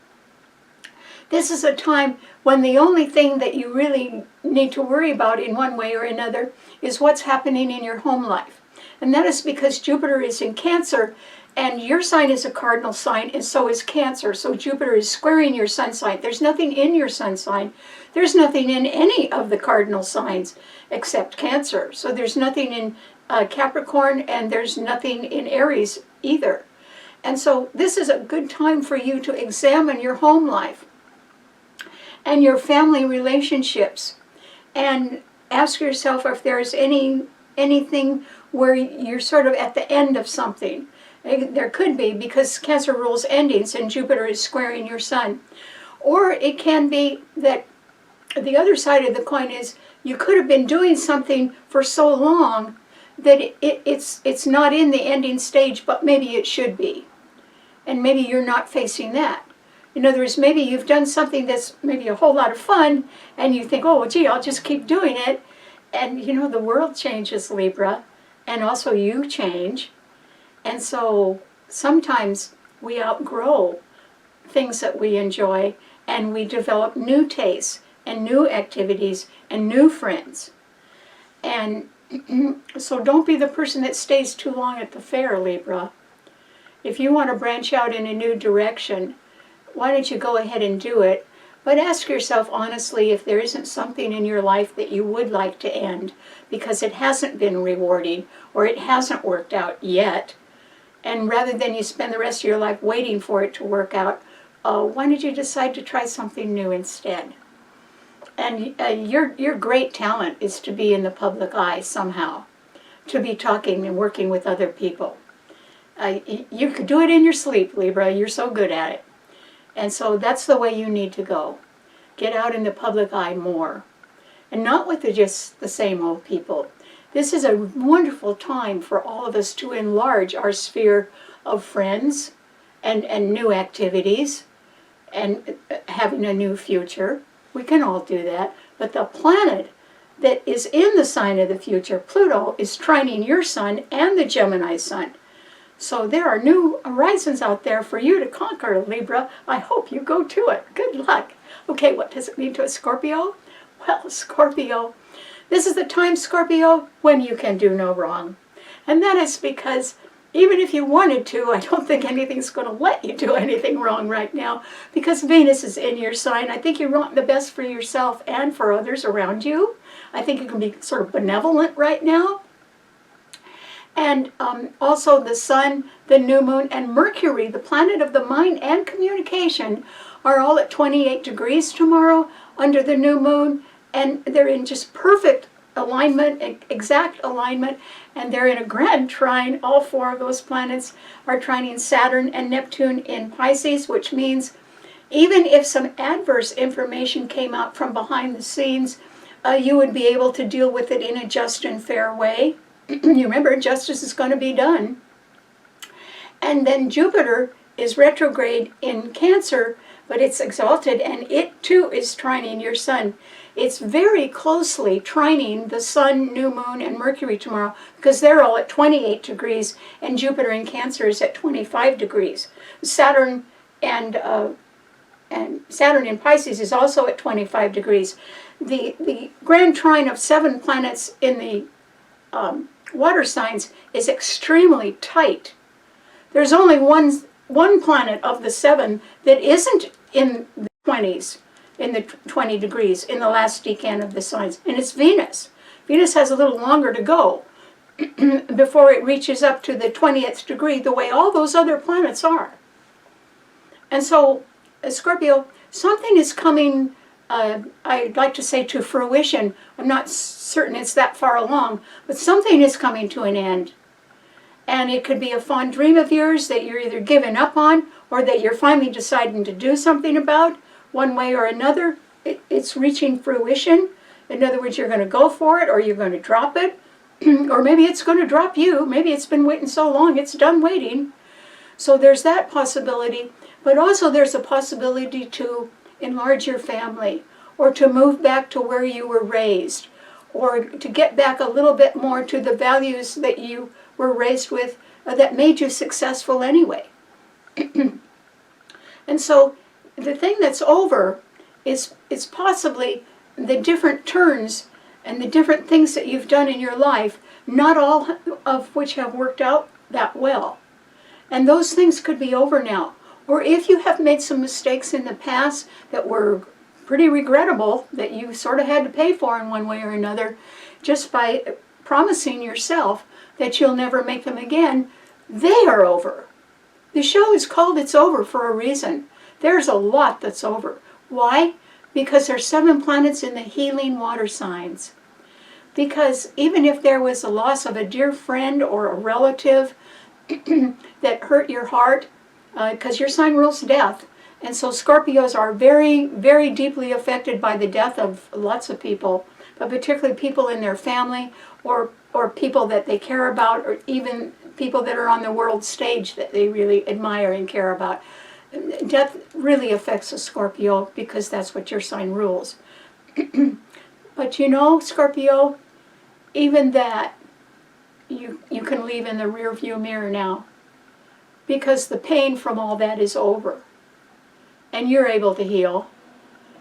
[SPEAKER 1] This is a time when the only thing that you really need to worry about in one way or another is what's happening in your home life. And that is because Jupiter is in Cancer, and your sign is a cardinal sign, and so is Cancer. So Jupiter is squaring your sun sign. There's nothing in your sun sign. There's nothing in any of the cardinal signs except Cancer. So there's nothing in Capricorn, and there's nothing in Aries either. And so this is a good time for you to examine your home life and your family relationships, and ask yourself if there's anything where you're sort of at the end of something. There could be, because Cancer rules endings and Jupiter is squaring your sun. Or it can be that the other side of the coin is you could have been doing something for so long that it's not in the ending stage, but maybe it should be. And maybe you're not facing that. In other words, maybe you've done something that's maybe a whole lot of fun, and you think, oh, gee, I'll just keep doing it. And, you know, the world changes, Libra, and also you change. And so sometimes we outgrow things that we enjoy, and we develop new tastes and new activities and new friends. And so don't be the person that stays too long at the fair, Libra. If you want to branch out in a new direction, why don't you go ahead and do it? But ask yourself honestly if there isn't something in your life that you would like to end because it hasn't been rewarding or it hasn't worked out yet. And rather than you spend the rest of your life waiting for it to work out, why don't you decide to try something new instead? And your great talent is to be in the public eye somehow, to be talking and working with other people. You could do it in your sleep, Libra. You're so good at it. And so that's the way you need to go. Get out in the public eye more. And not with just the same old people. This is a wonderful time for all of us to enlarge our sphere of friends and new activities and having a new future. We can all do that. But the planet that is in the sign of the future, Pluto, is trining your sun and the Gemini sun. So there are new horizons out there for you to conquer, Libra. I hope you go to it. Good luck. Okay, what does it mean to a Scorpio? Well, Scorpio, this is the time, Scorpio, when you can do no wrong. And that is because even if you wanted to, I don't think anything's going to let you do anything wrong right now because Venus is in your sign. I think you want the best for yourself and for others around you. I think you can be sort of benevolent right now. And also the sun, the new moon, and Mercury, the planet of the mind and communication, are all at 28 degrees tomorrow under the new moon. And they're in just perfect alignment, exact alignment. And they're in a Grand Trine. All four of those planets are trining Saturn and Neptune in Pisces, which means even if some adverse information came out from behind the scenes, you would be able to deal with it in a just and fair way. You remember, justice is going to be done. And then Jupiter is retrograde in Cancer, but it's exalted, and it too is trining your sun. It's very closely trining the sun, new moon, and Mercury tomorrow because they're all at 28 degrees, and Jupiter in Cancer is at 25 degrees. Saturn and Saturn in Pisces is also at 25 degrees. The Grand Trine of 7 planets in the water signs is extremely tight. There's only one planet of the 7 that isn't in the 20s, in the 20 degrees, in the last decan of the signs, and it's Venus. Venus has a little longer to go before it reaches up to the 20th degree, the way all those other planets are. And so, Scorpio, something is coming, I'd like to say, to fruition. I'm not certain it's that far along, but something is coming to an end. And it could be a fond dream of yours that you're either giving up on or that you're finally deciding to do something about, one way or another. It's reaching fruition. In other words, you're going to go for it or you're going to drop it. Or maybe it's going to drop you. Maybe it's been waiting so long it's done waiting. So there's that possibility. But also there's a possibility to enlarge your family or to move back to where you were raised or to get back a little bit more to the values that you were raised with that made you successful anyway. And so the thing that's over is possibly the different turns and the different things that you've done in your life, not all of which have worked out that well. And those things could be over now. Or if you have made some mistakes in the past that were pretty regrettable, that you sort of had to pay for in one way or another, just by promising yourself that you'll never make them again, they are over. The show is called It's Over for a reason. There's a lot that's over. Why? Because there's 7 planets in the healing water signs. Because even if there was a loss of a dear friend or a relative that hurt your heart, because your sign rules death, and so Scorpios are very, very deeply affected by the death of lots of people, but particularly people in their family or people that they care about, or even people that are on the world stage that they really admire and care about. Death really affects a Scorpio because that's what your sign rules. But you know, Scorpio, even that you can leave in the rearview mirror now, because the pain from all that is over. And you're able to heal.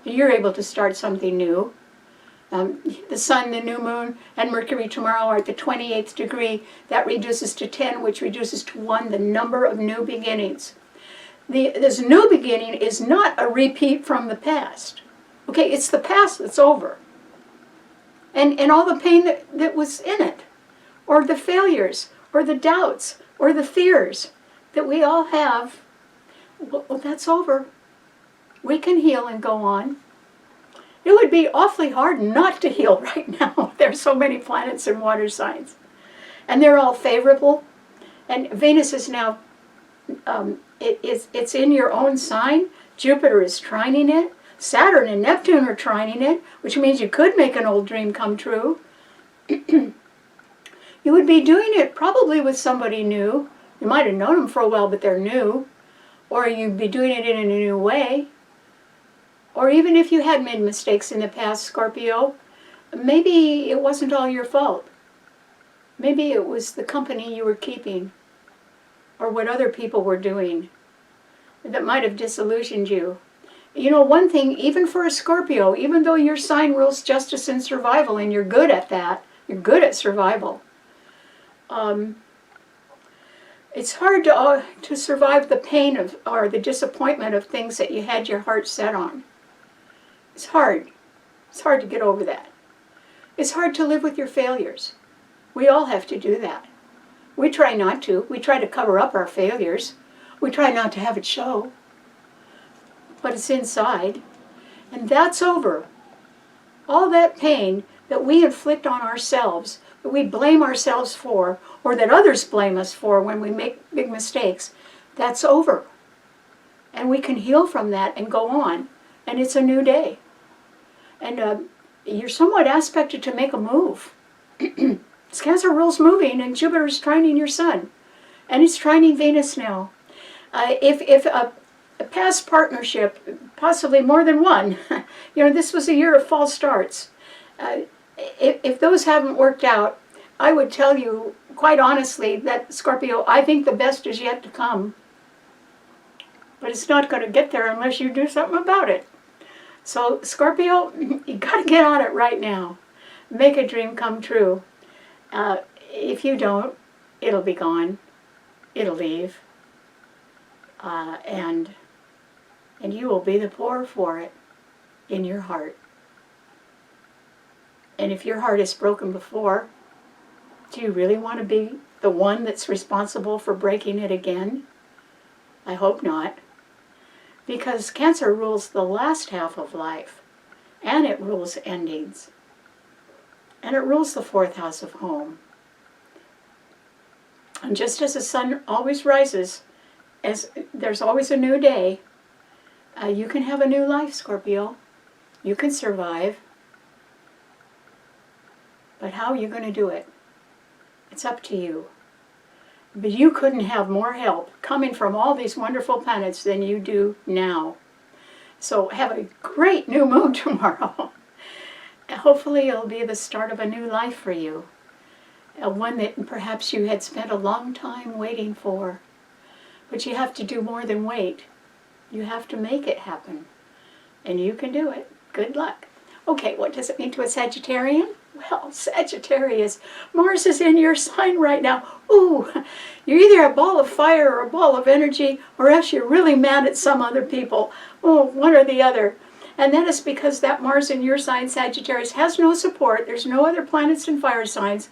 [SPEAKER 1] You're able to start something new. The sun, the new moon, and Mercury tomorrow are at the 28th degree. That reduces to 10, which reduces to 1, the number of new beginnings. This new beginning is not a repeat from the past. Okay, it's the past that's over. And all the pain that was in it, or the failures, or the doubts, or the fears that we all have, well, that's over. We can heal and go on. It would be awfully hard not to heal right now. There's so many planets and water signs. And they're all favorable. And Venus is now, it's in your own sign. Jupiter is trining it. Saturn and Neptune are trining it, which means you could make an old dream come true. You would be doing it probably with somebody new. You might have known them for a while, but they're new. Or you'd be doing it in a new way. Or even if you had made mistakes in the past, Scorpio, maybe it wasn't all your fault. Maybe it was the company you were keeping, or what other people were doing that might have disillusioned you. You know, one thing, even for a Scorpio, even though your sign rules justice and survival, and you're good at that, you're good at survival, it's hard to survive the pain of, or the disappointment of things that you had your heart set on. It's hard. It's hard to get over that. It's hard to live with your failures. We all have to do that. We try not to. We try to cover up our failures. We try not to have it show. But it's inside. And that's over. All that pain that we inflict on ourselves, that we blame ourselves for, or that others blame us for when we make big mistakes, that's over. And we can heal from that and go on. And it's a new day. And you're somewhat aspected to make a move. Cancer rules moving, and Jupiter's trining your sun. And it's trining Venus now. If a past partnership, possibly more than one, you know, this was a year of false starts. If those haven't worked out, I would tell you, quite honestly, that Scorpio, I think the best is yet to come. But it's not going to get there unless you do something about it. So, Scorpio, you got to get on it right now. Make a dream come true. If you don't, it'll be gone. It'll leave. And you will be the poorer for it in your heart. And if your heart is broken before, do you really want to be the one that's responsible for breaking it again? I hope not. Because Cancer rules the last half of life, and it rules endings, and it rules the 4th house of home. And just as the sun always rises, as there's always a new day, you can have a new life, Scorpio. You can survive. But how are you going to do it? It's up to you. But you couldn't have more help coming from all these wonderful planets than you do now. So have a great new moon tomorrow. Hopefully it'll be the start of a new life for you. One that perhaps you had spent a long time waiting for. But you have to do more than wait. You have to make it happen. And you can do it. Good luck. Okay, what does it mean to a Sagittarian? Well, Sagittarius, Mars is in your sign right now. Ooh, you're either a ball of fire or a ball of energy, or else you're really mad at some other people. Oh, one or the other. And that is because that Mars in your sign, Sagittarius, has no support. There's no other planets in fire signs.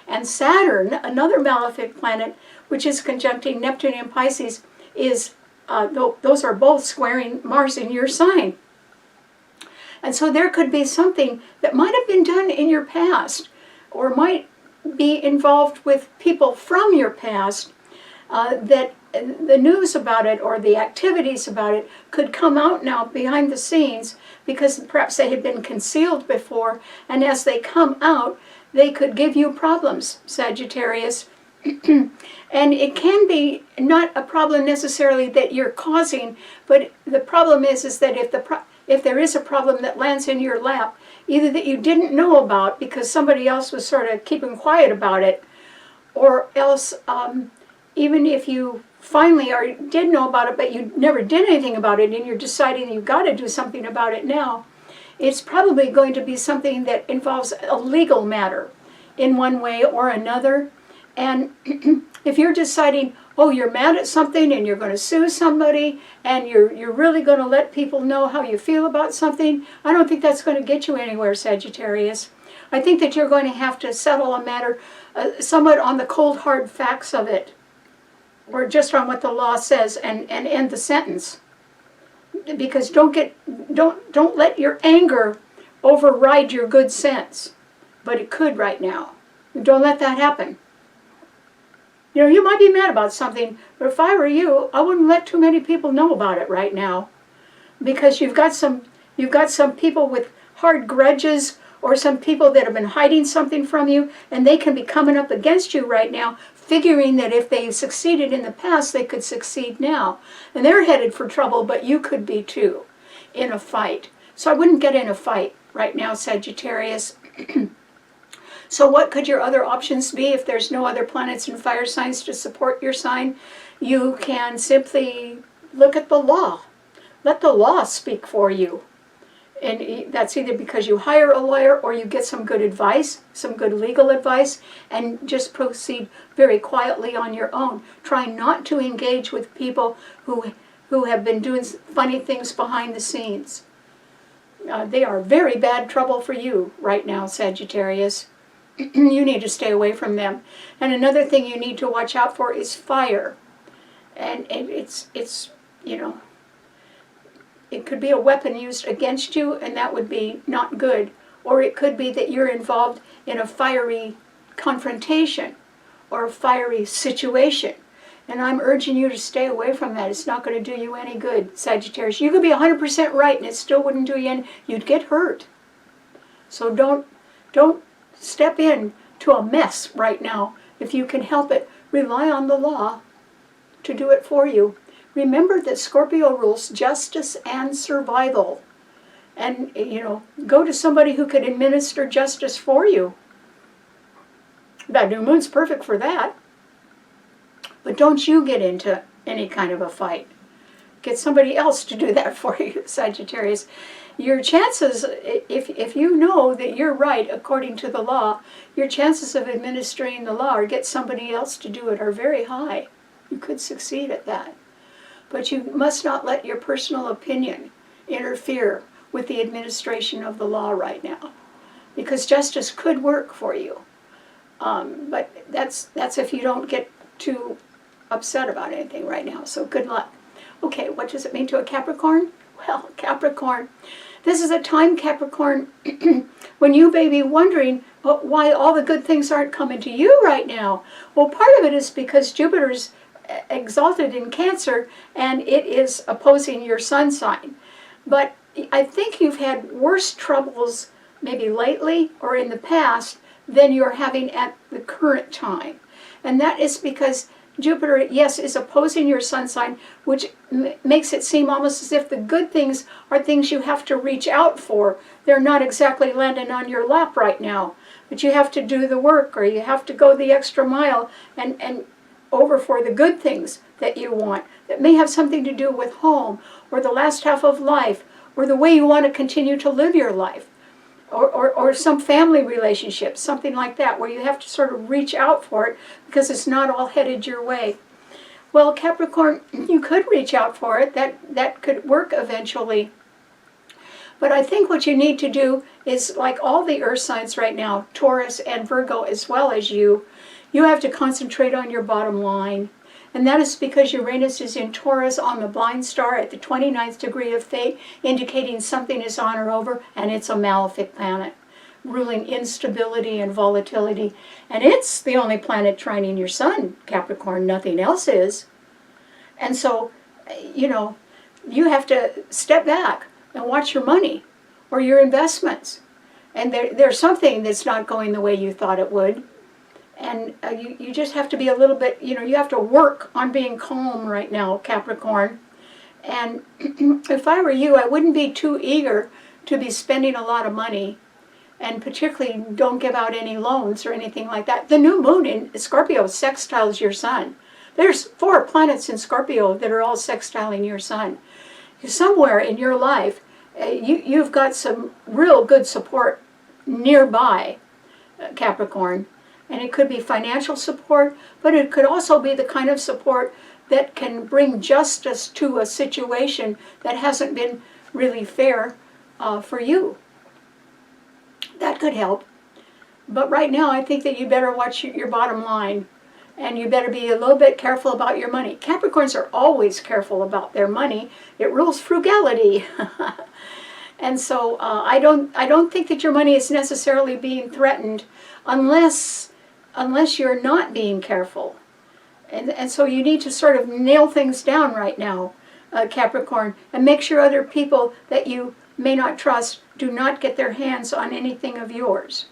[SPEAKER 1] And Saturn, another malefic planet, which is conjuncting Neptune and Pisces, is those are both squaring Mars in your sign. And so there could be something that might have been done in your past, or might be involved with people from your past, that the news about it or the activities about it could come out now behind the scenes, because perhaps they had been concealed before, and as they come out, they could give you problems, Sagittarius. And it can be not a problem necessarily that you're causing, but the problem is that if there is a problem that lands in your lap, either that you didn't know about because somebody else was sort of keeping quiet about it, or else even if you finally did know about it but you never did anything about it and you're deciding you've got to do something about it now, it's probably going to be something that involves a legal matter in one way or another. And if you're deciding, oh, you're mad at something and you're going to sue somebody and you're really going to let people know how you feel about something, I don't think that's going to get you anywhere, Sagittarius. I think that you're going to have to settle a matter somewhat on the cold, hard facts of it, or just on what the law says, and end the sentence. Because don't let your anger override your good sense. But it could right now. Don't let that happen. You know, you might be mad about something, but if I were you, I wouldn't let too many people know about it right now. Because you've got some people with hard grudges, or some people that have been hiding something from you, and they can be coming up against you right now, figuring that if they succeeded in the past, they could succeed now. And they're headed for trouble, but you could be too, in a fight. So I wouldn't get in a fight right now, Sagittarius. So what could your other options be if there's no other planets and fire signs to support your sign? You can simply look at the law. Let the law speak for you. And that's either because you hire a lawyer or you get some good advice, some good legal advice, and just proceed very quietly on your own. Try not to engage with people who have been doing funny things behind the scenes. They are very bad trouble for you right now, Sagittarius. You need to stay away from them. And another thing you need to watch out for is fire. And it's you know, it could be a weapon used against you, and that would be not good. Or it could be that you're involved in a fiery confrontation or a fiery situation. And I'm urging you to stay away from that. It's not going to do you any good, Sagittarius. You could be 100% right, and it still wouldn't do you any. You'd get hurt. So don't step in to a mess right now. If you can help it, rely on the law to do it for you. Remember that Scorpio rules justice and survival. And, you know, go to somebody who can administer justice for you. That new moon's perfect for that. But don't you get into any kind of a fight. Get somebody else to do that for you, Sagittarius. Your chances, if you know that you're right according to the law, your chances of administering the law or get somebody else to do it are very high. You could succeed at that. But you must not let your personal opinion interfere with the administration of the law right now, because justice could work for you. But that's if you don't get too upset about anything right now. So good luck. Okay, what does it mean to a Capricorn? Well, Capricorn, this is a time, Capricorn, when you may be wondering why all the good things aren't coming to you right now. Well, part of it is because Jupiter's exalted in Cancer, and it is opposing your sun sign. But I think you've had worse troubles maybe lately or in the past than you're having at the current time. And that is because Jupiter, yes, is opposing your sun sign, which makes it seem almost as if the good things are things you have to reach out for. They're not exactly landing on your lap right now, but you have to do the work, or you have to go the extra mile and over for the good things that you want, that may have something to do with home, or the last half of life, or the way you want to continue to live your life, or some family relationship, something like that, where you have to sort of reach out for it because it's not all headed your way. Well, Capricorn, you could reach out for it. That could work eventually. But I think what you need to do is, like all the earth signs right now, Taurus and Virgo as well as you have to concentrate on your bottom line. And that is because Uranus is in Taurus on the blind star at the 29th degree of fate, indicating something is on or over, and it's a malefic planet, ruling instability and volatility. And it's the only planet trining your sun, Capricorn, nothing else is. And so, you know, you have to step back and watch your money or your investments. And there's something that's not going the way you thought it would. And you just have to be a little bit, you know, you have to work on being calm right now, Capricorn. And if I were you, I wouldn't be too eager to be spending a lot of money. And particularly don't give out any loans or anything like that. The new moon in Scorpio sextiles your sun. There's 4 planets in Scorpio that are all sextiling your sun. Somewhere in your life, You've got some real good support nearby, Capricorn. And it could be financial support, but it could also be the kind of support that can bring justice to a situation that hasn't been really fair for you. That could help. But right now, I think that you better watch your bottom line, and you better be a little bit careful about your money. Capricorns are always careful about their money. It rules frugality. And so I don't think that your money is necessarily being threatened unless you're not being careful. And so you need to sort of nail things down right now, Capricorn, and make sure other people that you may not trust do not get their hands on anything of yours.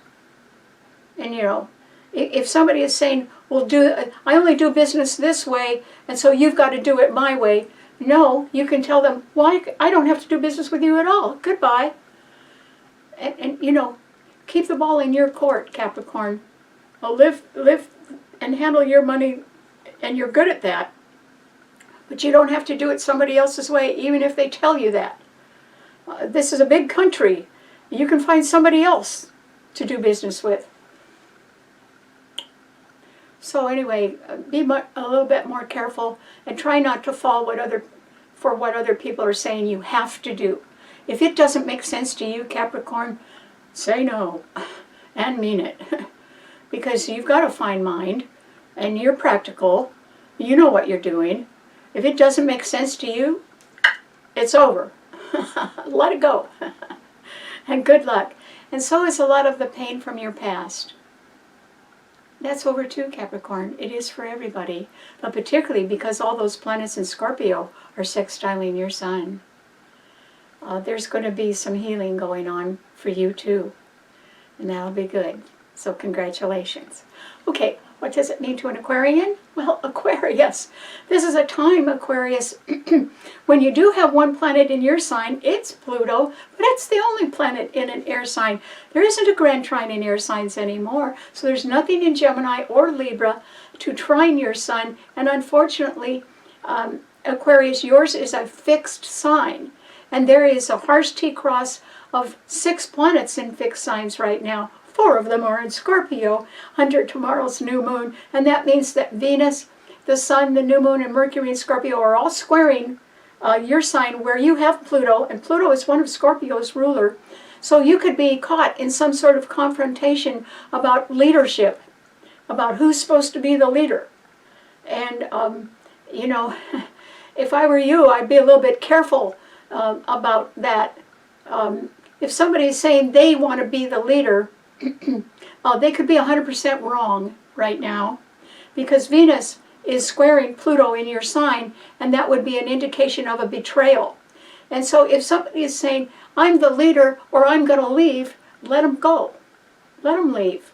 [SPEAKER 1] And you know, if somebody is saying, well, I only do business this way, and so you've got to do it my way, no, you can tell them, well, I don't have to do business with you at all. Goodbye. And you know, keep the ball in your court, Capricorn. Well, live and handle your money, and you're good at that. But you don't have to do it somebody else's way, even if they tell you that. This is a big country. You can find somebody else to do business with. So anyway, be a little bit more careful and try not to fall for what other people are saying you have to do. If it doesn't make sense to you, Capricorn, say no and mean it. Because you've got a fine mind and you're practical. You know what you're doing. If it doesn't make sense to you, it's over. Let it go. And good luck. And so is a lot of the pain from your past. That's over too, Capricorn. It is for everybody, but particularly because all those planets in Scorpio are sextiling your sun. There's going to be some healing going on for you too, and that'll be good. So congratulations. Okay, what does it mean to an Aquarian? Well, Aquarius. This is a time, Aquarius, when you do have one planet in your sign, it's Pluto, but it's the only planet in an air sign. There isn't a Grand Trine in air signs anymore, so there's nothing in Gemini or Libra to trine your sun, and unfortunately, Aquarius, yours is a fixed sign, and there is a harsh T-cross of 6 planets in fixed signs right now. 4 of them are in Scorpio under tomorrow's new moon, and that means that Venus, the Sun, the new moon, and Mercury in Scorpio are all squaring your sign where you have Pluto, and Pluto is one of Scorpio's ruler. So you could be caught in some sort of confrontation about leadership, about who's supposed to be the leader. And, you know, if I were you, I'd be a little bit careful about that. If somebody's saying they want to be the leader, they could be 100% wrong right now, because Venus is squaring Pluto in your sign, and that would be an indication of a betrayal. And so if somebody is saying, I'm the leader, or I'm going to leave, let them go. Let them leave.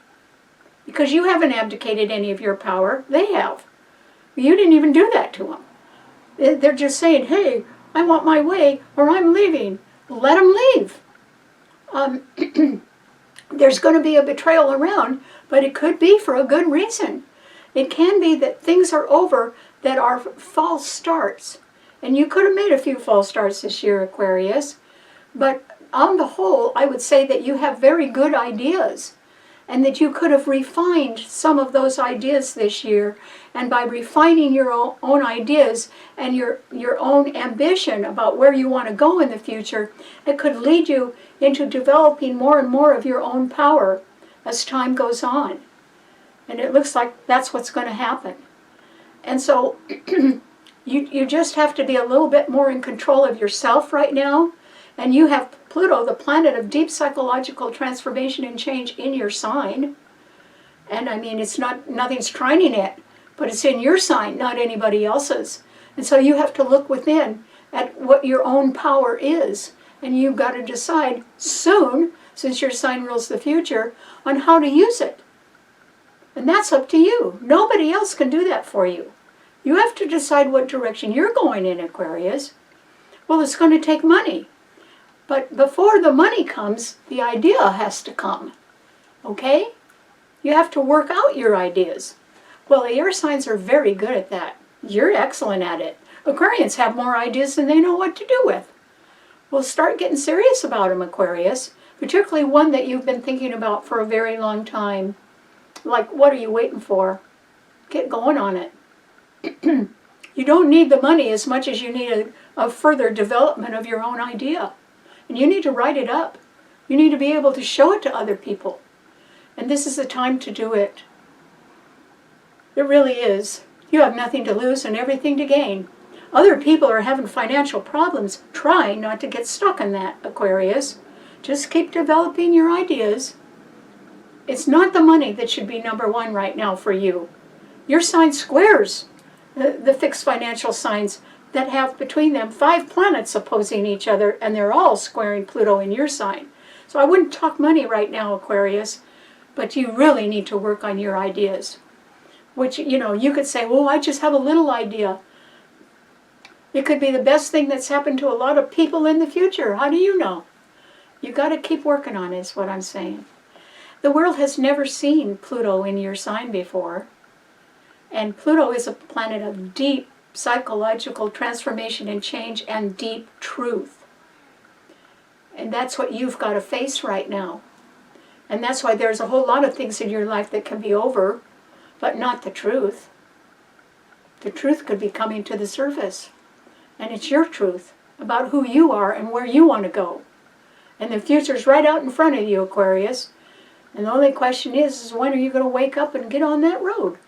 [SPEAKER 1] Because you haven't abdicated any of your power. They have. You didn't even do that to them. They're just saying, hey, I want my way, or I'm leaving. Let them leave. There's going to be a betrayal around, but it could be for a good reason. It can be that things are over that are false starts. And you could have made a few false starts this year, Aquarius. But on the whole, I would say that you have very good ideas, and that you could have refined some of those ideas this year. And by refining your own ideas and your own ambition about where you want to go in the future, it could lead you into developing more and more of your own power as time goes on. And it looks like that's what's going to happen. And so you just have to be a little bit more in control of yourself right now. And you have Pluto, the planet of deep psychological transformation and change, in your sign. And I mean, nothing's trining it, but it's in your sign, not anybody else's. And so you have to look within at what your own power is. And you've got to decide soon, since your sign rules the future, on how to use it. And that's up to you. Nobody else can do that for you. You have to decide what direction you're going in, Aquarius. Well, it's going to take money. But before the money comes, the idea has to come. Okay? You have to work out your ideas. Well, the air signs are very good at that. You're excellent at it. Aquarians have more ideas than they know what to do with. Well, start getting serious about them, Aquarius, particularly one that you've been thinking about for a very long time. Like, what are you waiting for? Get going on it. You don't need the money as much as you need a further development of your own idea. And you need to write it up. You need to be able to show it to other people. And this is the time to do it. It really is. You have nothing to lose and everything to gain. Other people are having financial problems. Try not to get stuck in that, Aquarius. Just keep developing your ideas. It's not the money that should be number one right now for you. Your sign squares the fixed financial signs that have between them 5 planets opposing each other, and they're all squaring Pluto in your sign. So I wouldn't talk money right now, Aquarius, but you really need to work on your ideas. Which, you could say, well, I just have a little idea. It could be the best thing that's happened to a lot of people in the future. How do you know? You got to keep working on it, is what I'm saying. The world has never seen Pluto in your sign before. And Pluto is a planet of deep psychological transformation and change and deep truth. And that's what you've got to face right now. And that's why there's a whole lot of things in your life that can be over, but not the truth. The truth could be coming to the surface. And it's your truth about who you are and where you want to go. And the future's right out in front of you, Aquarius. And the only question is when are you going to wake up and get on that road?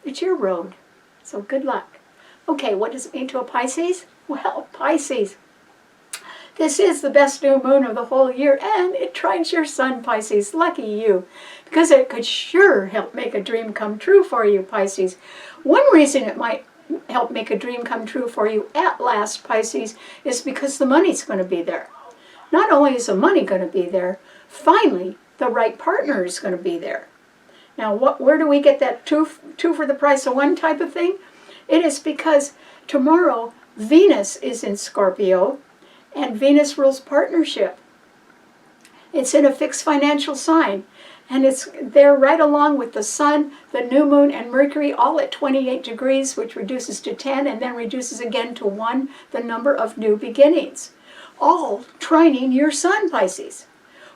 [SPEAKER 1] It's your road. So good luck. Okay, what does it mean to a Pisces? Well, Pisces, this is the best new moon of the whole year, and it trines your sun, Pisces. Lucky you, because it could sure help make a dream come true for you, Pisces. One reason it might help make a dream come true for you at last, Pisces, is because the money's going to be there. Not only is the money going to be there, finally, the right partner is going to be there. Now, where do we get that two for the price of one type of thing? It is because tomorrow Venus is in Scorpio, and Venus rules partnership. It's in a fixed financial sign, and it's there right along with the Sun, the new moon, and Mercury, all at 28 degrees, which reduces to 10, and then reduces again to 1, the number of new beginnings. All trining your Sun, Pisces,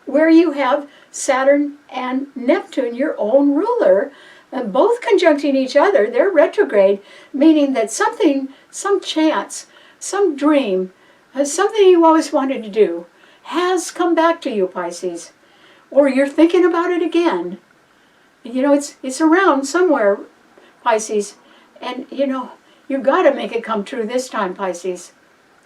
[SPEAKER 1] where you have Saturn and Neptune, your own ruler, and both conjuncting each other. They're retrograde, meaning that something, some chance, some dream, something you always wanted to do has come back to you, Pisces. Or you're thinking about it again. It's around somewhere, Pisces. And, you've got to make it come true this time, Pisces.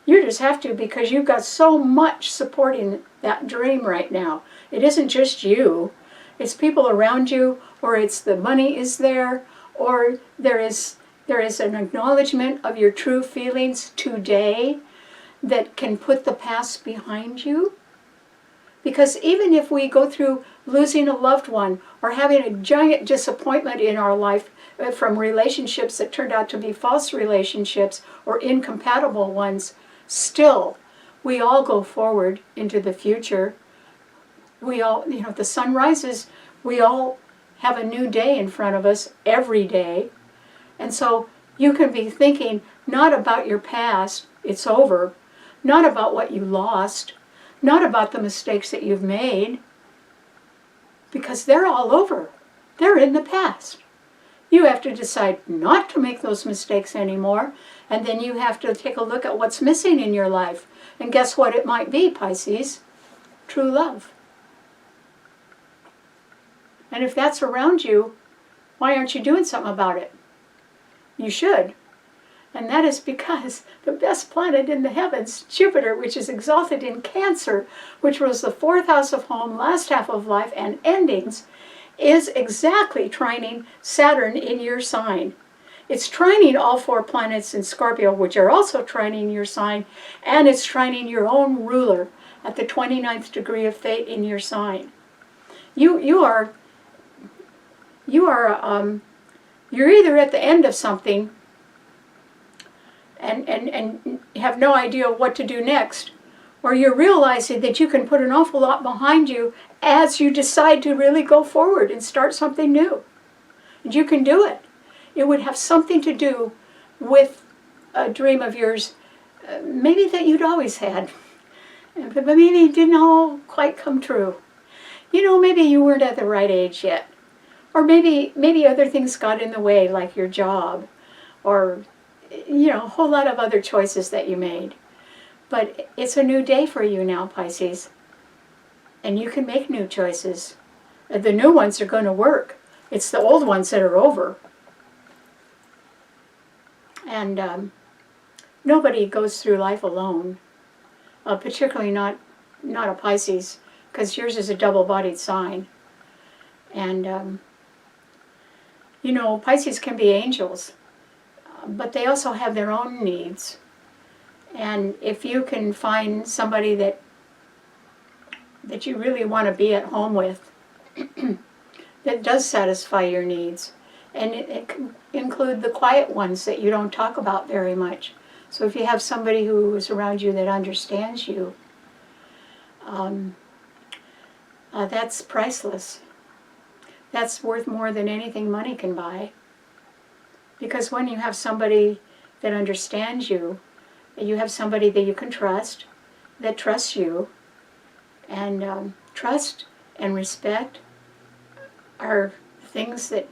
[SPEAKER 1] You just have to, because you've got so much supporting that dream right now. It isn't just you. It's people around you, or it's the money is there, or there is an acknowledgement of your true feelings today that can put the past behind you. Because even if we go through losing a loved one or having a giant disappointment in our life from relationships that turned out to be false relationships or incompatible ones, still, we all go forward into the future. We all, the sun rises, we all have a new day in front of us every day. And so you can be thinking not about your past, it's over, not about what you lost, not about the mistakes that you've made, because they're all over. They're in the past. You have to decide not to make those mistakes anymore, and then you have to take a look at what's missing in your life. And guess what it might be, Pisces? True love. And if that's around you, why aren't you doing something about it? You should. And that is because the best planet in the heavens, Jupiter, which is exalted in Cancer, which was the 4th house of home, last half of life, and endings, is exactly trining Saturn in your sign. It's trining all 4 planets in Scorpio, which are also trining your sign, and it's trining your own ruler at the 29th degree of fate in your sign. You're either at the end of something and have no idea what to do next, or you're realizing that you can put an awful lot behind you as you decide to really go forward and start something new. And you can do it. It would have something to do with a dream of yours maybe that you'd always had, but maybe it didn't all quite come true. You know, maybe you weren't at the right age yet. Or maybe other things got in the way, like your job, or, you know, a whole lot of other choices that you made. But it's a new day for you now, Pisces. And you can make new choices. The new ones are going to work. It's the old ones that are over. And nobody goes through life alone, particularly not a Pisces, because yours is a double-bodied sign. And, you know, Pisces can be angels, but they also have their own needs. And if you can find somebody that you really want to be at home with, that does satisfy your needs, and it can include the quiet ones that you don't talk about very much. So if you have somebody who is around you that understands you, that's priceless. That's worth more than anything money can buy. Because when you have somebody that understands you, you have somebody that you can trust, that trusts you, and trust and respect are things that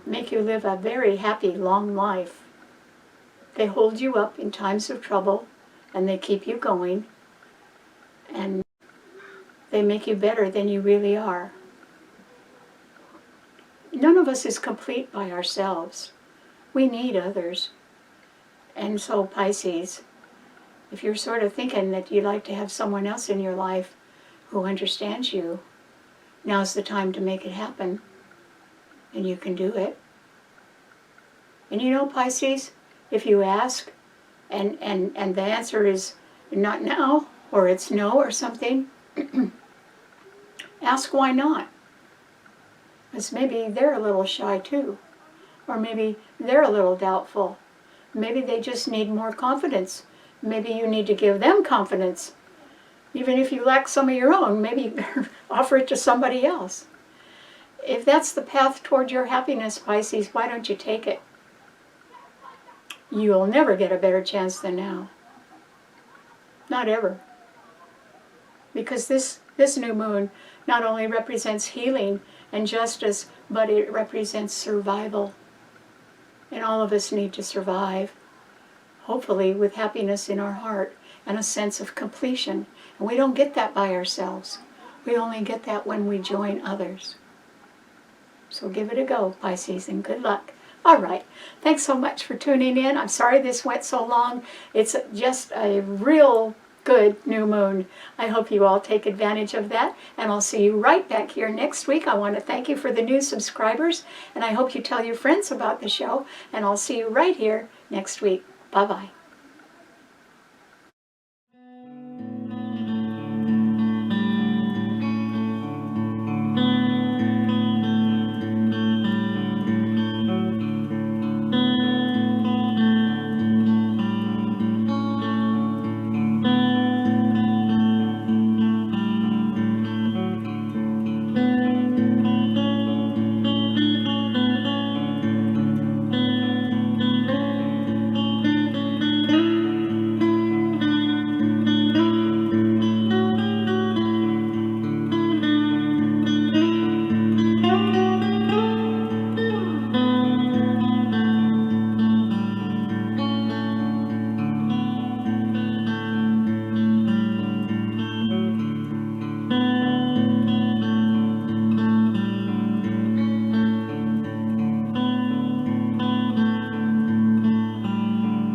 [SPEAKER 1] make you live a very happy, long life. They hold you up in times of trouble, and they keep you going, and they make you better than you really are. None of us is complete by ourselves. We need others. And so, Pisces, if you're sort of thinking that you'd like to have someone else in your life who understands you, now's the time to make it happen. And you can do it. And you know, Pisces, if you ask, and the answer is not now, or it's no, or something, ask why not. Because maybe they're a little shy too. Or maybe they're a little doubtful. Maybe they just need more confidence. Maybe you need to give them confidence. Even if you lack some of your own, maybe you better offer it to somebody else. If that's the path toward your happiness, Pisces, why don't you take it? You'll never get a better chance than now. Not ever. Because this new moon not only represents healing and justice, but it represents survival. And all of us need to survive, hopefully with happiness in our heart and a sense of completion. And we don't get that by ourselves. We only get that when we join others. So give it a go, Pisces, and good luck. All right. Thanks so much for tuning in. I'm sorry this went so long. It's just a real good new moon. I hope you all take advantage of that, and I'll see you right back here next week. I want to thank you for the new subscribers, and I hope you tell your friends about the show, and I'll see you right here next week. Bye-bye.